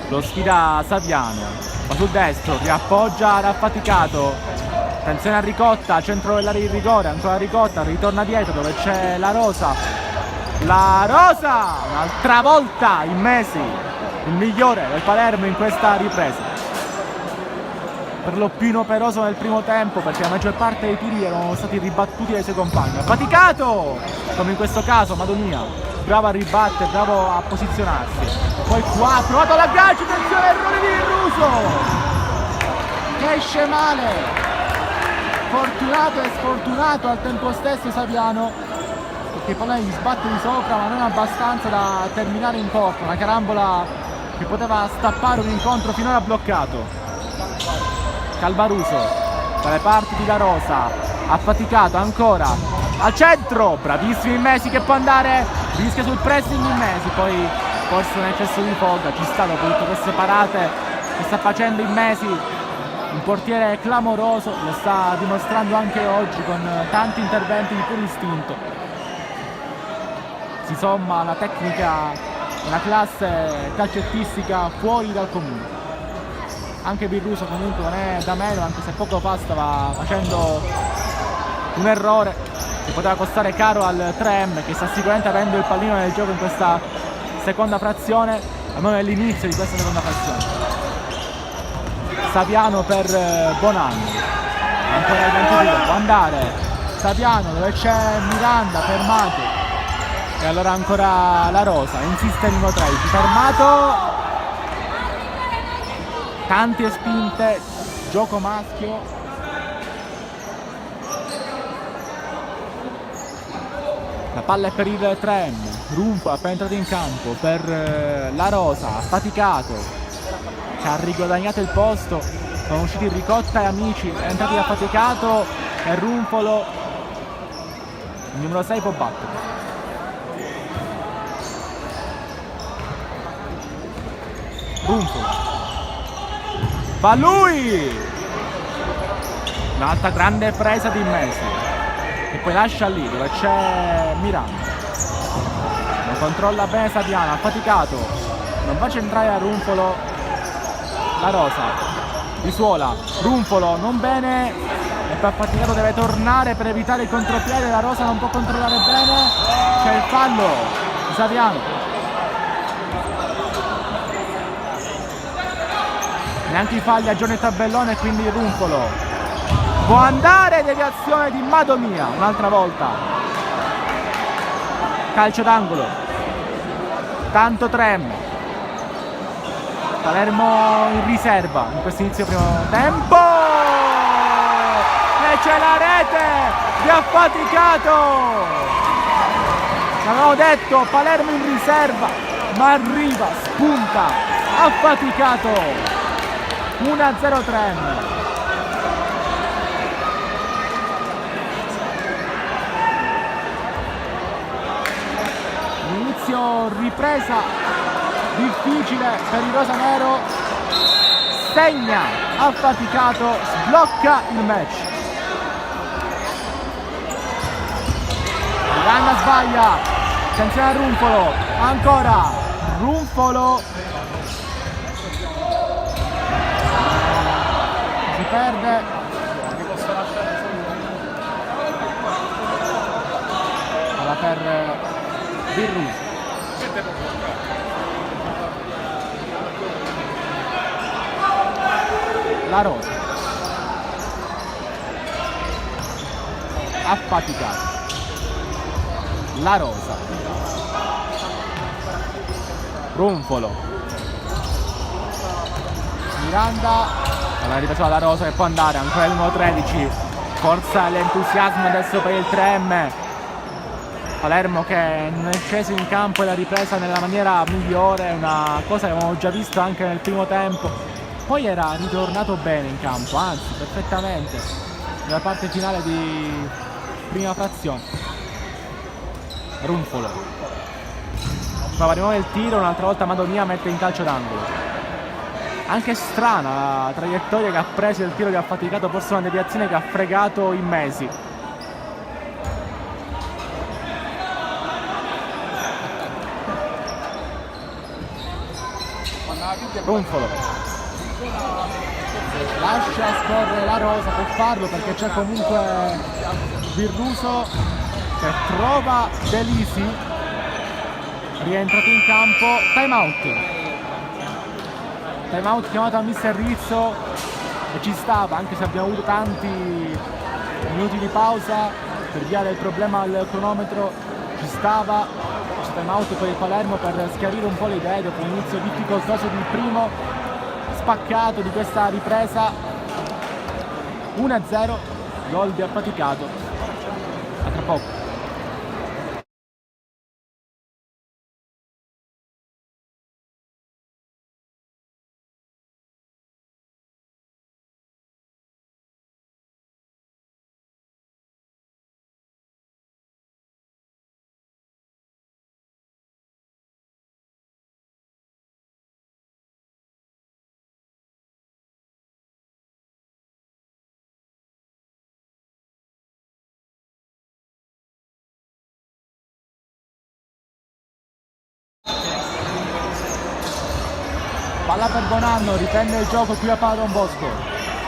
lo sfida Saviano, va sul destro, riappoggia l'affaticato, attenzione a Ricotta, centro dell'area di rigore, ancora Ricotta, ritorna dietro dove c'è la Rosa, un'altra volta in Mesi, il migliore del Palermo in questa ripresa, per lo più inoperoso nel primo tempo perché la maggior parte dei tiri erano stati ribattuti dai suoi compagni, affaticato come in questo caso, Madonia, bravo a ribattere, bravo a posizionarsi, poi qua ha provato l'aggancio, attenzione, errore di Russo che esce male, fortunato e sfortunato al tempo stesso Saviano, perché poi gli sbatte di sopra ma non abbastanza da terminare in porta, una carambola che poteva stappare un incontro finora bloccato. Calvaruso dalle parti di La Rosa, affaticato ancora al centro, bravissimo in Mesi che può andare, rischia sul pressing in Mesi, poi forse un eccesso di foga ci sta dopo tutte queste parate che sta facendo in Mesi, un portiere clamoroso, lo sta dimostrando anche oggi con tanti interventi di puro istinto, si somma la tecnica, una classe calcettistica fuori dal comune. Anche Birruso comunque non è da meno, anche se poco fa stava facendo un errore che poteva costare caro al 3M, che sta sicuramente avendo il pallino nel gioco in questa seconda frazione, almeno nell'inizio di questa seconda frazione. Saviano per Bonanno, ancora il 22, può andare Saviano dove c'è Miranda, fermato, e allora ancora La Rosa, insiste il numero 13, fermato, tanti e spinte, gioco maschio, la palla è per il 3M, Runfolo appena entrato in campo per La Rosa, affaticato, che ha riguadagnato il posto, sono usciti Ricotta e Amici, è entrato affaticato e Runfolo, il numero 6 può battere. Runfolo, va lui, un'altra grande presa di Mesi che poi lascia lì dove c'è Miranda, lo controlla bene Saviano, affaticato, non fa centrare a Runfolo La Rosa, di Suola, Runfolo non bene e per affaticato deve tornare per evitare il contropiede, La Rosa non può controllare bene, c'è il fallo di Saviano. Neanche i falli a Giorno e Tabellone, quindi Runfolo può andare, deviazione di Madonia un'altra volta, calcio d'angolo, tanto 3M, Palermo in riserva in questo inizio primo tempo e c'è la rete di affaticato, avevo detto Palermo in riserva ma arriva, spunta, affaticato, 1-0 3M. Inizio ripresa difficile per il rosanero, segna affaticato, sblocca il match. Miranda sbaglia, attenzione a Runfolo, ancora Runfolo, si perde, ora per Birruso. La Rosa, affaticato, La Rosa, Runfolo, Miranda, alla ripresa dalla Rosa che può andare, ancora il numero 13, forza e l'entusiasmo adesso per il 3M. Palermo che non è sceso in campo e la ripresa nella maniera migliore, una cosa che avevamo già visto anche nel primo tempo. Poi era ritornato bene in campo, anzi perfettamente, nella parte finale di prima frazione. Runfolo prova di nuovo il tiro, un'altra volta Madonia mette in calcio d'angolo. Anche strana la traiettoria che ha preso, il tiro che ha faticato, forse una deviazione che ha fregato in mesi. Runfolo lascia scorrere la Rosa, può farlo perché c'è comunque Virruso che trova Delisi, rientrato in campo. Time out chiamato a mister Rizzo e ci stava, anche se abbiamo avuto tanti minuti di pausa per via del problema al cronometro. Ci stava, c'è time out per il Palermo per schiarire un po' le idee dopo un inizio difficoltoso di primo spaccato di questa ripresa. 1-0, gol di affaticato. A tra poco. Palla per Bonanno, riprende il gioco qui a Pala Don Bosco.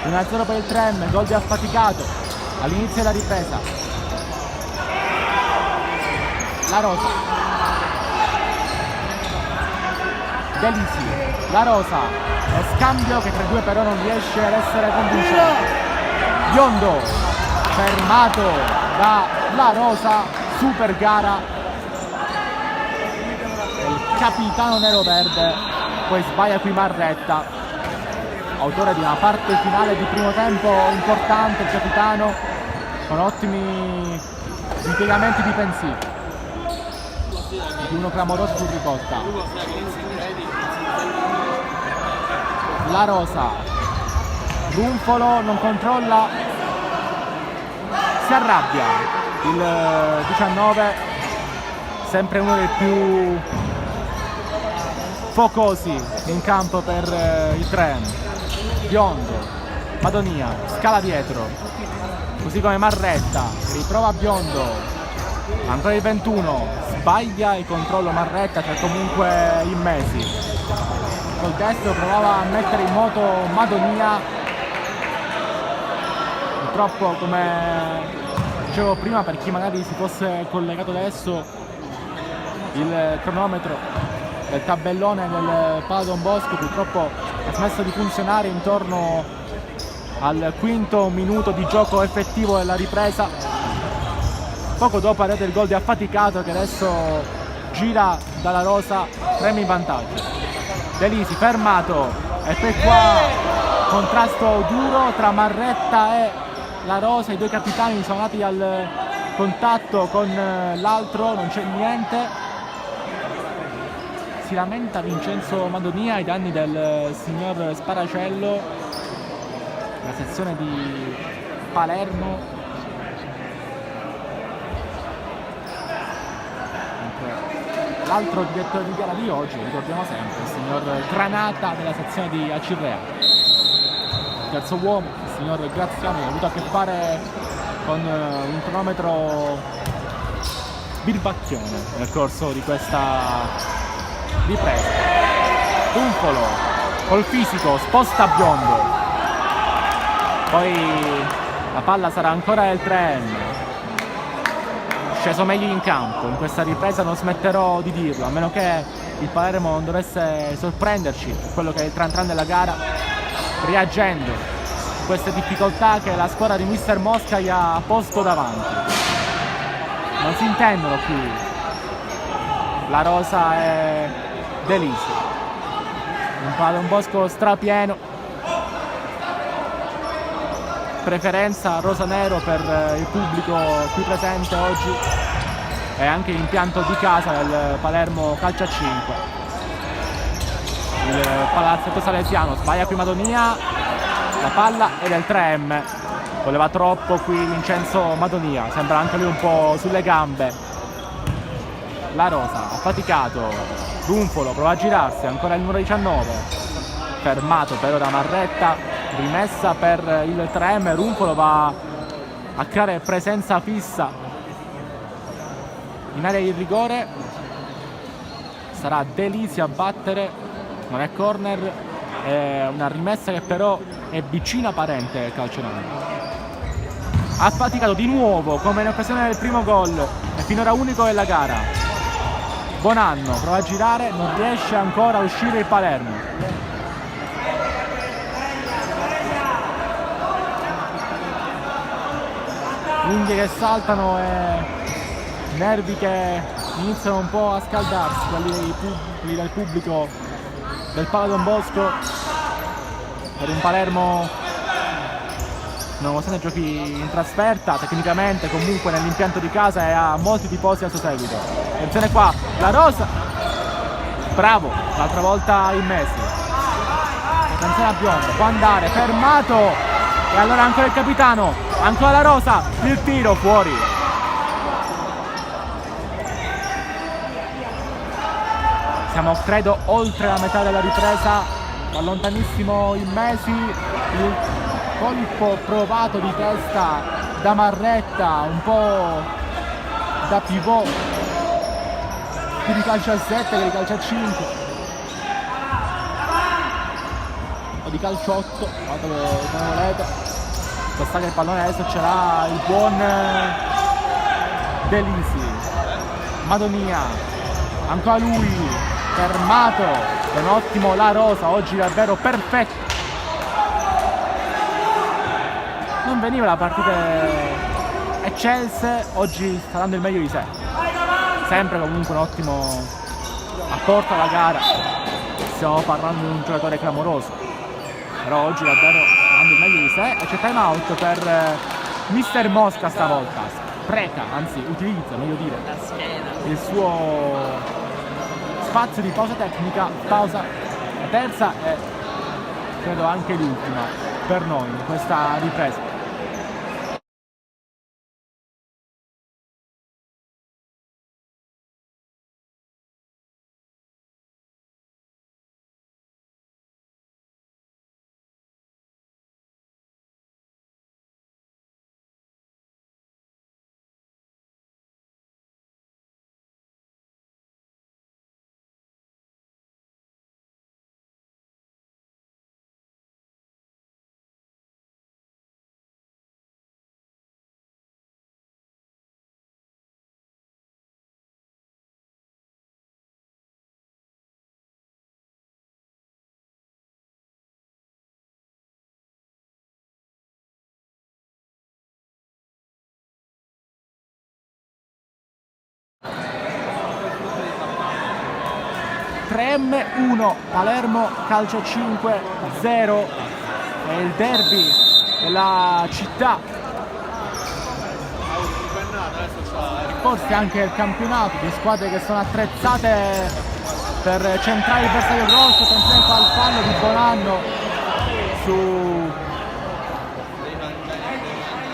1-0 per il 3M, gol di affaticato all'inizio della ripresa. La Rosa, Delisi, la Rosa, lo scambio che tra i due però non riesce ad essere convincente. Biondo, fermato da La Rosa, super gara. Il capitano neroverde. Poi sbaglia qui Marretta, autore di una parte finale di primo tempo importante, il capitano, con ottimi impiegamenti difensivi. Di uno clamoroso sul ricotta. La Rosa, Runfolo non controlla, si arrabbia. Il 19, sempre uno dei più focosi in campo per il Trem. Biondo, Madonia, scala dietro, così come Marretta, riprova Biondo, ancora il 21, sbaglia il controllo Marretta che è comunque in mesi. Col destro provava a mettere in moto Madonia, purtroppo come dicevo prima, per chi magari si fosse collegato adesso, il cronometro del tabellone del Pala Don Bosco purtroppo ha smesso di funzionare intorno al quinto minuto di gioco effettivo della ripresa. Poco dopo arriva il gol di affaticato che adesso gira dalla Rosa, 3 in vantaggio. Delisi fermato e poi qua contrasto duro tra Marretta e La Rosa, i due capitani sono andati al contatto con l'altro, non c'è niente. Si lamenta Vincenzo Madonia ai danni del signor Sparacello, la sezione di Palermo. L'altro direttore di gara di oggi, ricordiamo sempre, il signor Granata della sezione di Acirrea. Terzo uomo, il signor Graziani, che ha avuto a che fare con un cronometro birbacchione nel corso di questa ripresa. Runfolo col fisico sposta Biondo, poi la palla sarà ancora del 3M, sceso meglio in campo in questa ripresa, non smetterò di dirlo, a meno che il Palermo non dovesse sorprenderci, quello che è il tran tran della gara, reagendo a queste difficoltà che la squadra di mister Mosca gli ha posto davanti. Non si intendono qui La Rosa e Delisi. Un Pala Don Bosco strapieno, preferenza rosa-nero per il pubblico qui presente oggi e anche l'impianto di casa del Palermo Calcio a 5. Il palazzetto salesiano sbaglia qui Madonia, la palla è del 3M, voleva troppo qui Vincenzo Madonia, sembra anche lui un po' sulle gambe. La Rosa ha faticato, Runfolo prova a girarsi, ancora il numero 19, fermato però da Marretta, rimessa per il 3M, Runfolo va a creare presenza fissa in area di rigore, sarà Delisi a battere, non è corner, è una rimessa che però è vicina parente Calcionani. Ha faticato di nuovo come in occasione del primo gol e finora unico della gara. Bonanno prova a girare, non riesce ancora a uscire il Palermo. Unghie che saltano e nervi che iniziano un po' a scaldarsi, quelli del pubblico del Pala Don Bosco, per un Palermo nonostante giochi in trasferta, tecnicamente comunque nell'impianto di casa e ha molti tifosi al suo seguito. Attenzione qua, la Rosa, bravo, l'altra volta in Messi, attenzione a Biondo, può andare, fermato, e allora ancora il capitano, ancora la Rosa, il tiro fuori. Siamo credo oltre la metà della ripresa, da lontanissimo in Messi, il colpo provato di testa da Marretta, un po' da pivot, più di calcio a 7 che di calcio a 5 o di calcio 8, come volete. Basta che il pallone adesso ce l'ha il buon Delisi, Madonia, ancora lui, fermato, è un ottimo La Rosa, oggi davvero perfetto. Non veniva la partita eccelse, oggi sta dando il meglio di sé, sempre comunque un ottimo apporto alla gara. Stiamo parlando di un giocatore clamoroso, però oggi davvero sta dando il meglio di sé e c'è time out per Mister Mosca stavolta, spreca, anzi utilizza, meglio dire, il suo spazio di pausa tecnica, pausa, la terza e credo anche l'ultima per noi in questa ripresa. M1 Palermo Calcio 5 0, è il derby della città, forse anche il campionato, di squadre che sono attrezzate per centrare il bersaglio grosso. Attenzione qua al fallo di Bonanno su,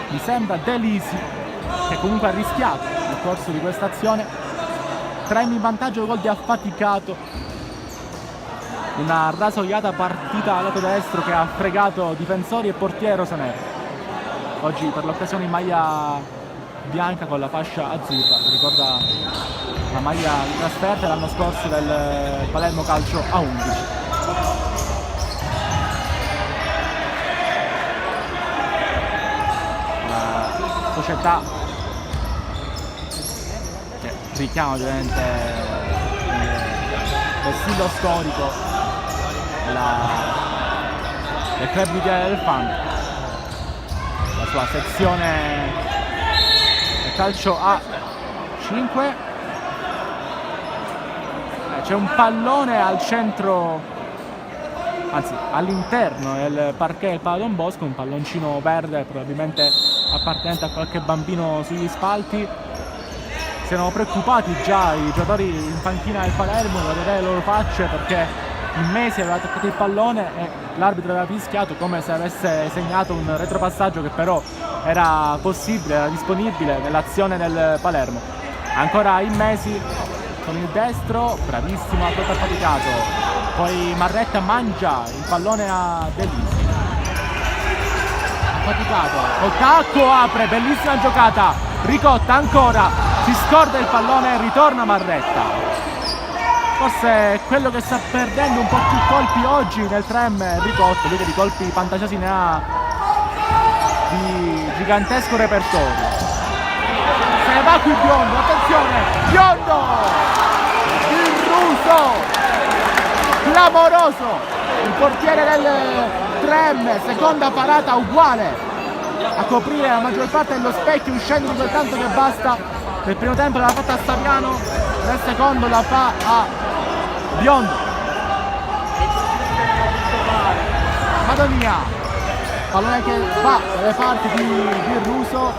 mi sembra, Delisi, che comunque ha rischiato nel corso di questa azione. 3 in vantaggio, gol di affaticato, una rasoiata partita al lato destro che ha fregato difensori e portiere rosanero. Oggi per l'occasione in maglia bianca con la fascia azzurra, ricorda la maglia di trasferta l'anno scorso del Palermo Calcio a 11. La società che richiama ovviamente il stile storico del club di Via del Fan, la sua sezione del calcio a 5. C'è un pallone al centro anzi all'interno del parquet del Pala Don Bosco, un palloncino verde probabilmente appartenente a qualche bambino sugli spalti. Si erano preoccupati già i giocatori in panchina del Palermo da vedere le loro facce, perché in mesi aveva toccato il pallone e l'arbitro aveva fischiato come se avesse segnato un retropassaggio che però era possibile, era disponibile nell'azione del Palermo. Ancora in mesi con il destro, bravissimo, ha proprio affaticato. Poi Marretta mangia il pallone a Delisi. Affaticato, col tacco apre, bellissima giocata. Ricotta ancora, si scorda il pallone e ritorna Marretta. Forse è quello che sta perdendo un po' più colpi oggi nel 3M Ricotta, lui che di colpi fantasiosi ne ha di gigantesco repertorio. Se ne va qui Biondo, attenzione, Biondo! Il ruso! Clamoroso! Il portiere del 3M, seconda parata uguale a coprire la maggior parte dello specchio, uscendo di quel tanto che basta. Nel primo tempo l'ha fatta a Saviano, nel secondo la fa a Biondo. Madonia, pallone che va dalle parti di Russo.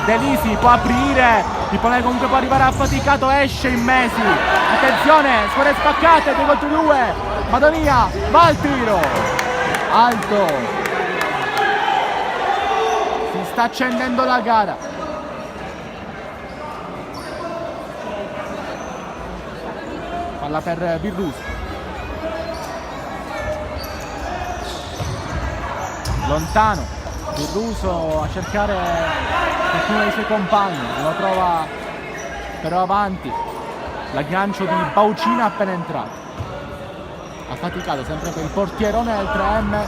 Delisi può aprire, il pallone comunque può arrivare affaticato, esce in mesi. Attenzione, squadre spaccate, 2 contro 2. Madonia, va al tiro. Alto. Si sta accendendo la gara. Palla per Virruso. Lontano. Virruso a cercare qualcuno dei suoi compagni. Lo trova però avanti. L'aggancio di Baucina appena entrato. Ha faticato sempre per il portierone del 3M,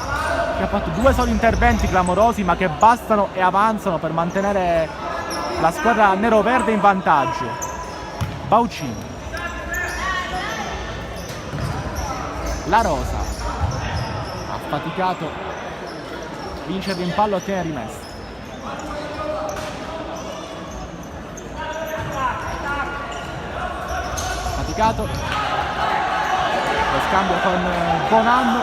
che ha fatto 2 soli interventi clamorosi ma che bastano e avanzano per mantenere la squadra nero-verde in vantaggio. Baucina. La Rosa ha faticato, vince il rimpallo, ottiene rimessa. Faticato, lo scambio con Bonanno.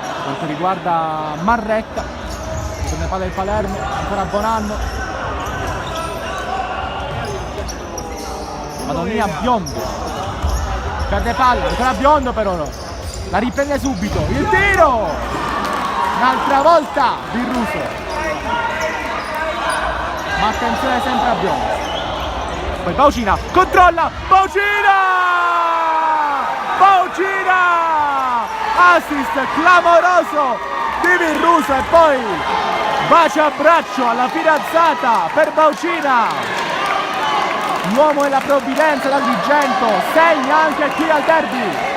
Per quanto riguarda Marretta, prende palla del Palermo, ancora Bonanno. Madonia, Biondo, perde palla, ancora Biondo però no. La riprende subito, il tiro! Un'altra volta Virruso. Ma attenzione sempre a Biondo. Poi Baucina, controlla, Baucina! Baucina! Assist clamoroso di Virruso e poi bacia a braccio alla fidanzata per Baucina. L'uomo della provvidenza d'Agrigento segna anche qui al derby.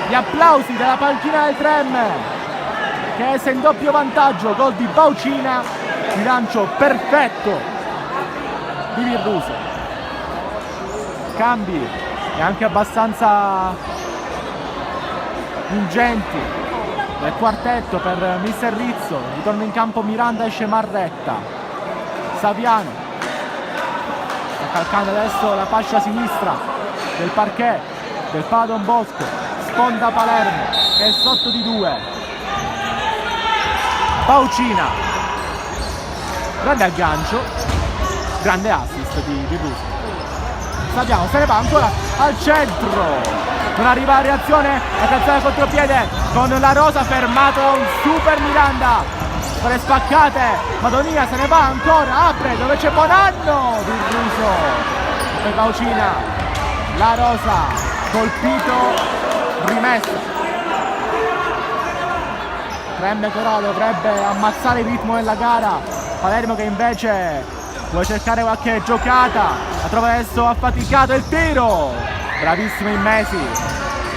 Gli applausi della panchina del 3M che è in doppio vantaggio, gol di Baucina, bilancio perfetto di Virruso. Cambi e anche abbastanza ingenti del quartetto per Mister Rizzo. Ritorna in campo Miranda, esce Marretta. Saviano sta calcando adesso la fascia sinistra del parquet del Pala Don Bosco. Sponda Palermo che è sotto di 2. Baucina, grande aggancio, grande assist di Virruso. Saviano se ne va ancora al centro, non arriva la reazione, attenzione al contropiede con la Rosa, fermato un super Miranda, con le spaccate. Madonia se ne va ancora, apre dove c'è Bonanno, Virruso per Baucina. La Rosa, colpito, rimessa. 3M però dovrebbe ammazzare il ritmo della gara. Palermo che invece vuole cercare qualche giocata, la trova adesso affaticato, il tiro bravissimo in mesi,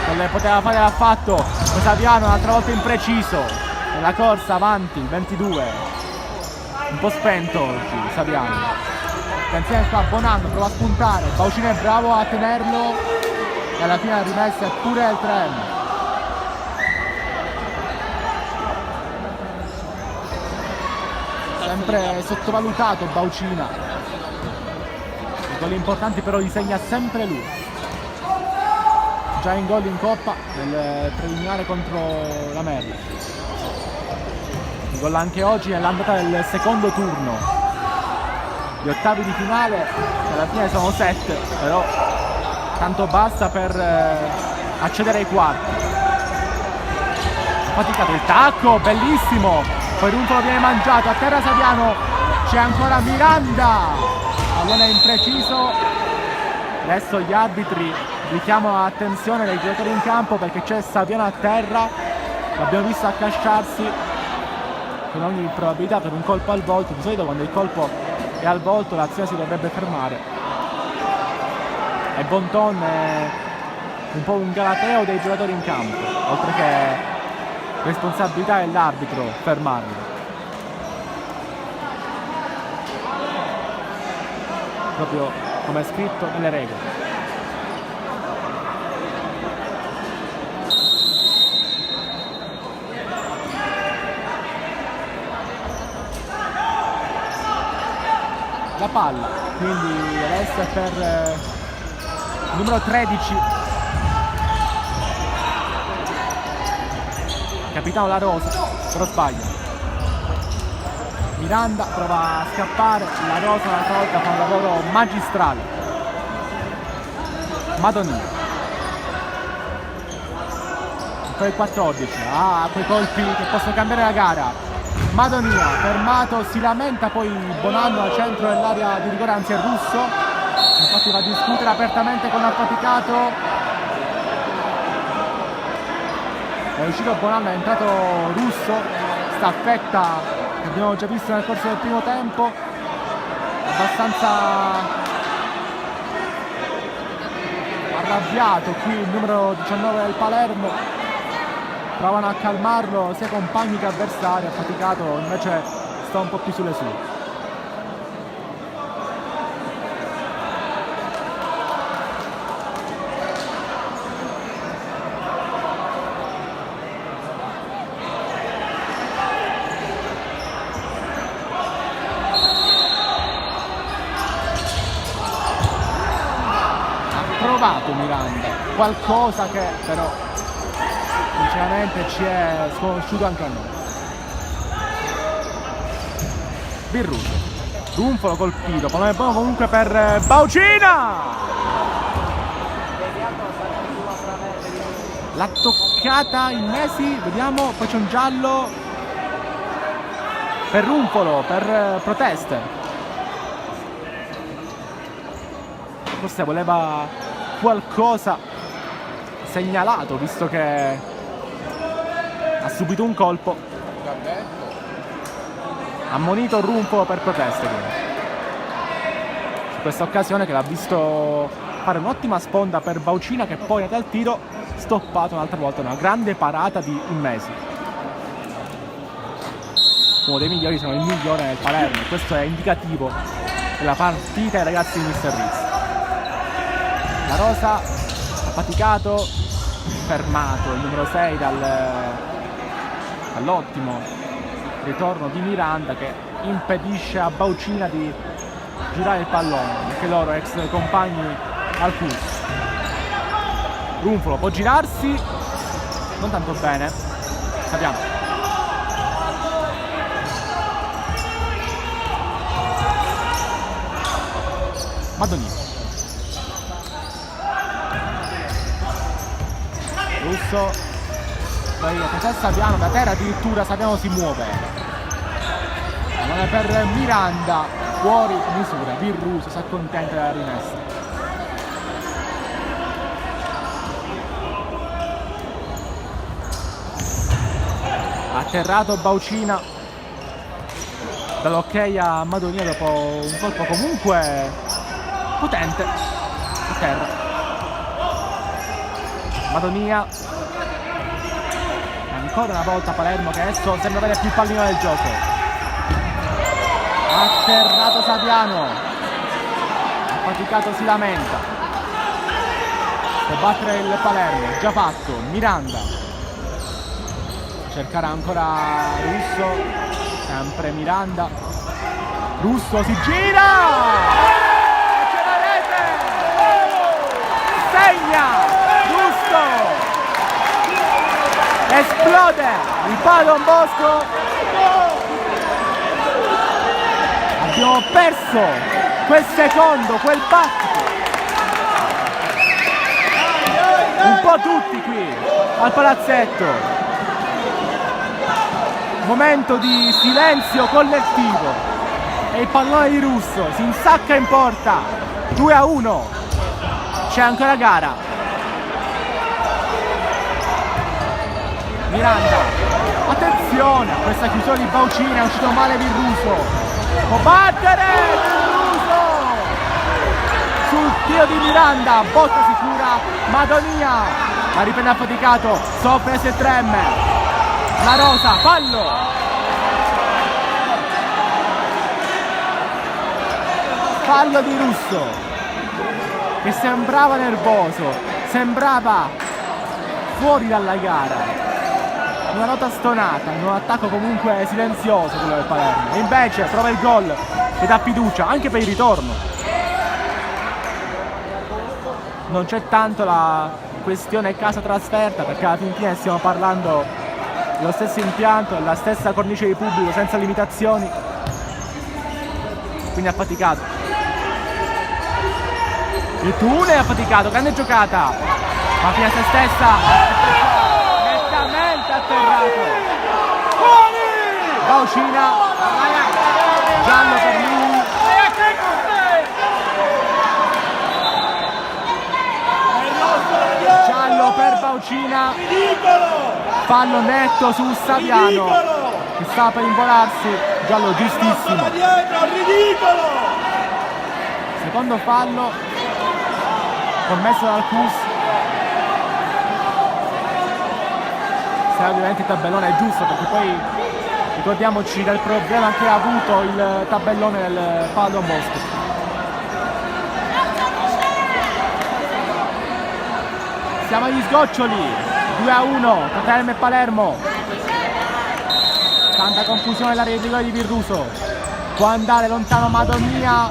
non le poteva fare affatto. Saviano un'altra volta impreciso nella corsa avanti, 22 un po' spento oggi Saviano. Attenzione qua, Bonanno prova a spuntare, Baucina è bravo a tenerlo e alla fine la rimessa è pure il 3M. sempre sottovalutato Baucina. I gol importanti però li segna sempre lui. Già in gol in Coppa nel preliminare contro la Merla. Il gol anche oggi nell'andata del secondo turno. Gli ottavi di finale alla fine sono 7, però tanto basta per accedere ai quarti. Faticato il tacco, bellissimo, poi Rumpolo viene mangiato, a terra Saviano, c'è ancora Miranda, pallone impreciso. Adesso gli arbitri richiamano l'attenzione dei giocatori in campo perché c'è Saviano a terra, l'abbiamo visto accasciarsi con ogni probabilità per un colpo al volto. Di solito quando il colpo è al volto l'azione si dovrebbe fermare, e Bonton è un po' un galateo dei giocatori in campo, oltre che responsabilità dell'arbitro fermarlo. Proprio come è scritto nelle regole. La palla, quindi adesso è per il numero 13. Capitano La Rosa, però sbaglia. Miranda prova a scappare, La Rosa una volta fa un lavoro magistrale. Madonia. Poi il 14, quei colpi che possono cambiare la gara. Madonia, fermato, si lamenta poi Bonanno al centro dell'area di rigore, anzi è Russo. Infatti va a discutere apertamente con Affaticato. È uscito Bonanno, è entrato Russo, staffetta che abbiamo già visto nel corso del primo tempo, abbastanza arrabbiato qui il numero 19 del Palermo, provano a calmarlo sia compagni che avversari. Affaticato invece sta un po' più sulle sue. Provato Miranda, qualcosa che però sinceramente ci è sconosciuto anche a noi. Birruso, Rumpolo colpito, pallone buono comunque per Baucina, l'ha toccata in Mesi, vediamo, poi c'è un giallo per Rumpolo, per proteste, forse voleva qualcosa segnalato visto che ha subito un colpo. Ammonito Rumpolo per proteste, su questa occasione che l'ha visto fare un'ottima sponda per Baucina, che poi è dal tiro stoppato un'altra volta, una grande parata di Immesi, uno dei migliori, sono il migliore nel Palermo. Questo è indicativo della partita ai ragazzi di Mr. Rizzi. La Rosa, affaticato, fermato il numero 6 dall'ottimo ritorno di Miranda, che impedisce a Baucina di girare il pallone, anche loro ex compagni al PUS. Rumpolo può girarsi, non tanto bene, sappiamo. Madonia. Russo, poi attenzione Saviano, da terra addirittura Saviano si muove. Non è per Miranda, fuori misura, Birruso si accontenta della rimessa. Atterrato Baucina, dall'ok a Madonia dopo un colpo comunque potente a terra. Madonia, ancora una volta Palermo che adesso sembra avere più pallino del gioco. Atterrato Saviano, affaticato si lamenta, può battere il Palermo, già fatto. Miranda, cercherà ancora Russo, sempre Miranda, Russo si gira e c'è la rete, segna Russo, esplode il palo Don Bosco. Abbiamo perso quel secondo, quel battito, un po' tutti qui al palazzetto. Momento di silenzio collettivo e il pallone di Russo si insacca in porta. 2-1, c'è ancora gara. Miranda, attenzione a questa chiusura di Baucina, è uscito male Virruso, può battere Virruso sul tiro di Miranda, botta sicura Madonia, la riprende affaticato, soffre S3M, La Rosa, fallo. Fallo di Russo che sembrava nervoso, sembrava fuori dalla gara. Una nota stonata, in un attacco comunque silenzioso quello del Palermo. E invece trova il gol e dà fiducia anche per il ritorno. Non c'è tanto la questione casa trasferta, perché alla fine stiamo parlando dello stesso impianto, della stessa cornice di pubblico senza limitazioni. Quindi affaticato. Il Tune è affaticato, grande giocata, ma fino a se stessa nettamente atterrato. Baucina, giallo per lui. Giallo per Baucina, fallo netto su Saviano che sta per involarsi, giallo giustissimo. Secondo fallo commesso dal Cus. Se ovviamente il tabellone è giusto, perché poi ricordiamoci del problema che ha avuto il tabellone del palo Don Bosco. Siamo agli sgoccioli, 2-1 tra Terme e Palermo. Tanta confusione nell'area di rigore di Virruso, può andare lontano Madonia,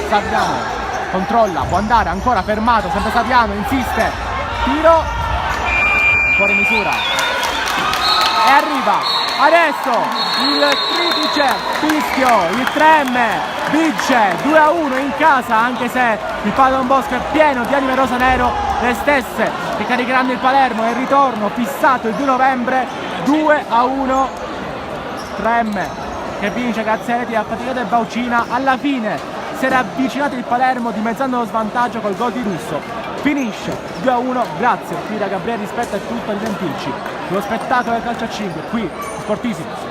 Saviano controlla, può andare ancora, fermato, sempre Saviano, insiste, tiro, fuori misura. E arriva adesso il triplice fischio, il 3M vince 2-1 in casa, anche se il palo Don Bosco è pieno di anime rosa-nero, le stesse che caricheranno il Palermo. E il ritorno fissato il 2 novembre, 2-1, 3M che vince grazie a reti affaticato e Baucina. Alla fine si era avvicinato il Palermo dimezzando lo svantaggio col gol di Russo. Finisce 2-1 grazie qui da Gabriele Rispetto e tutto a divertirci sullo spettacolo del calcio a 5 qui Sportissimo.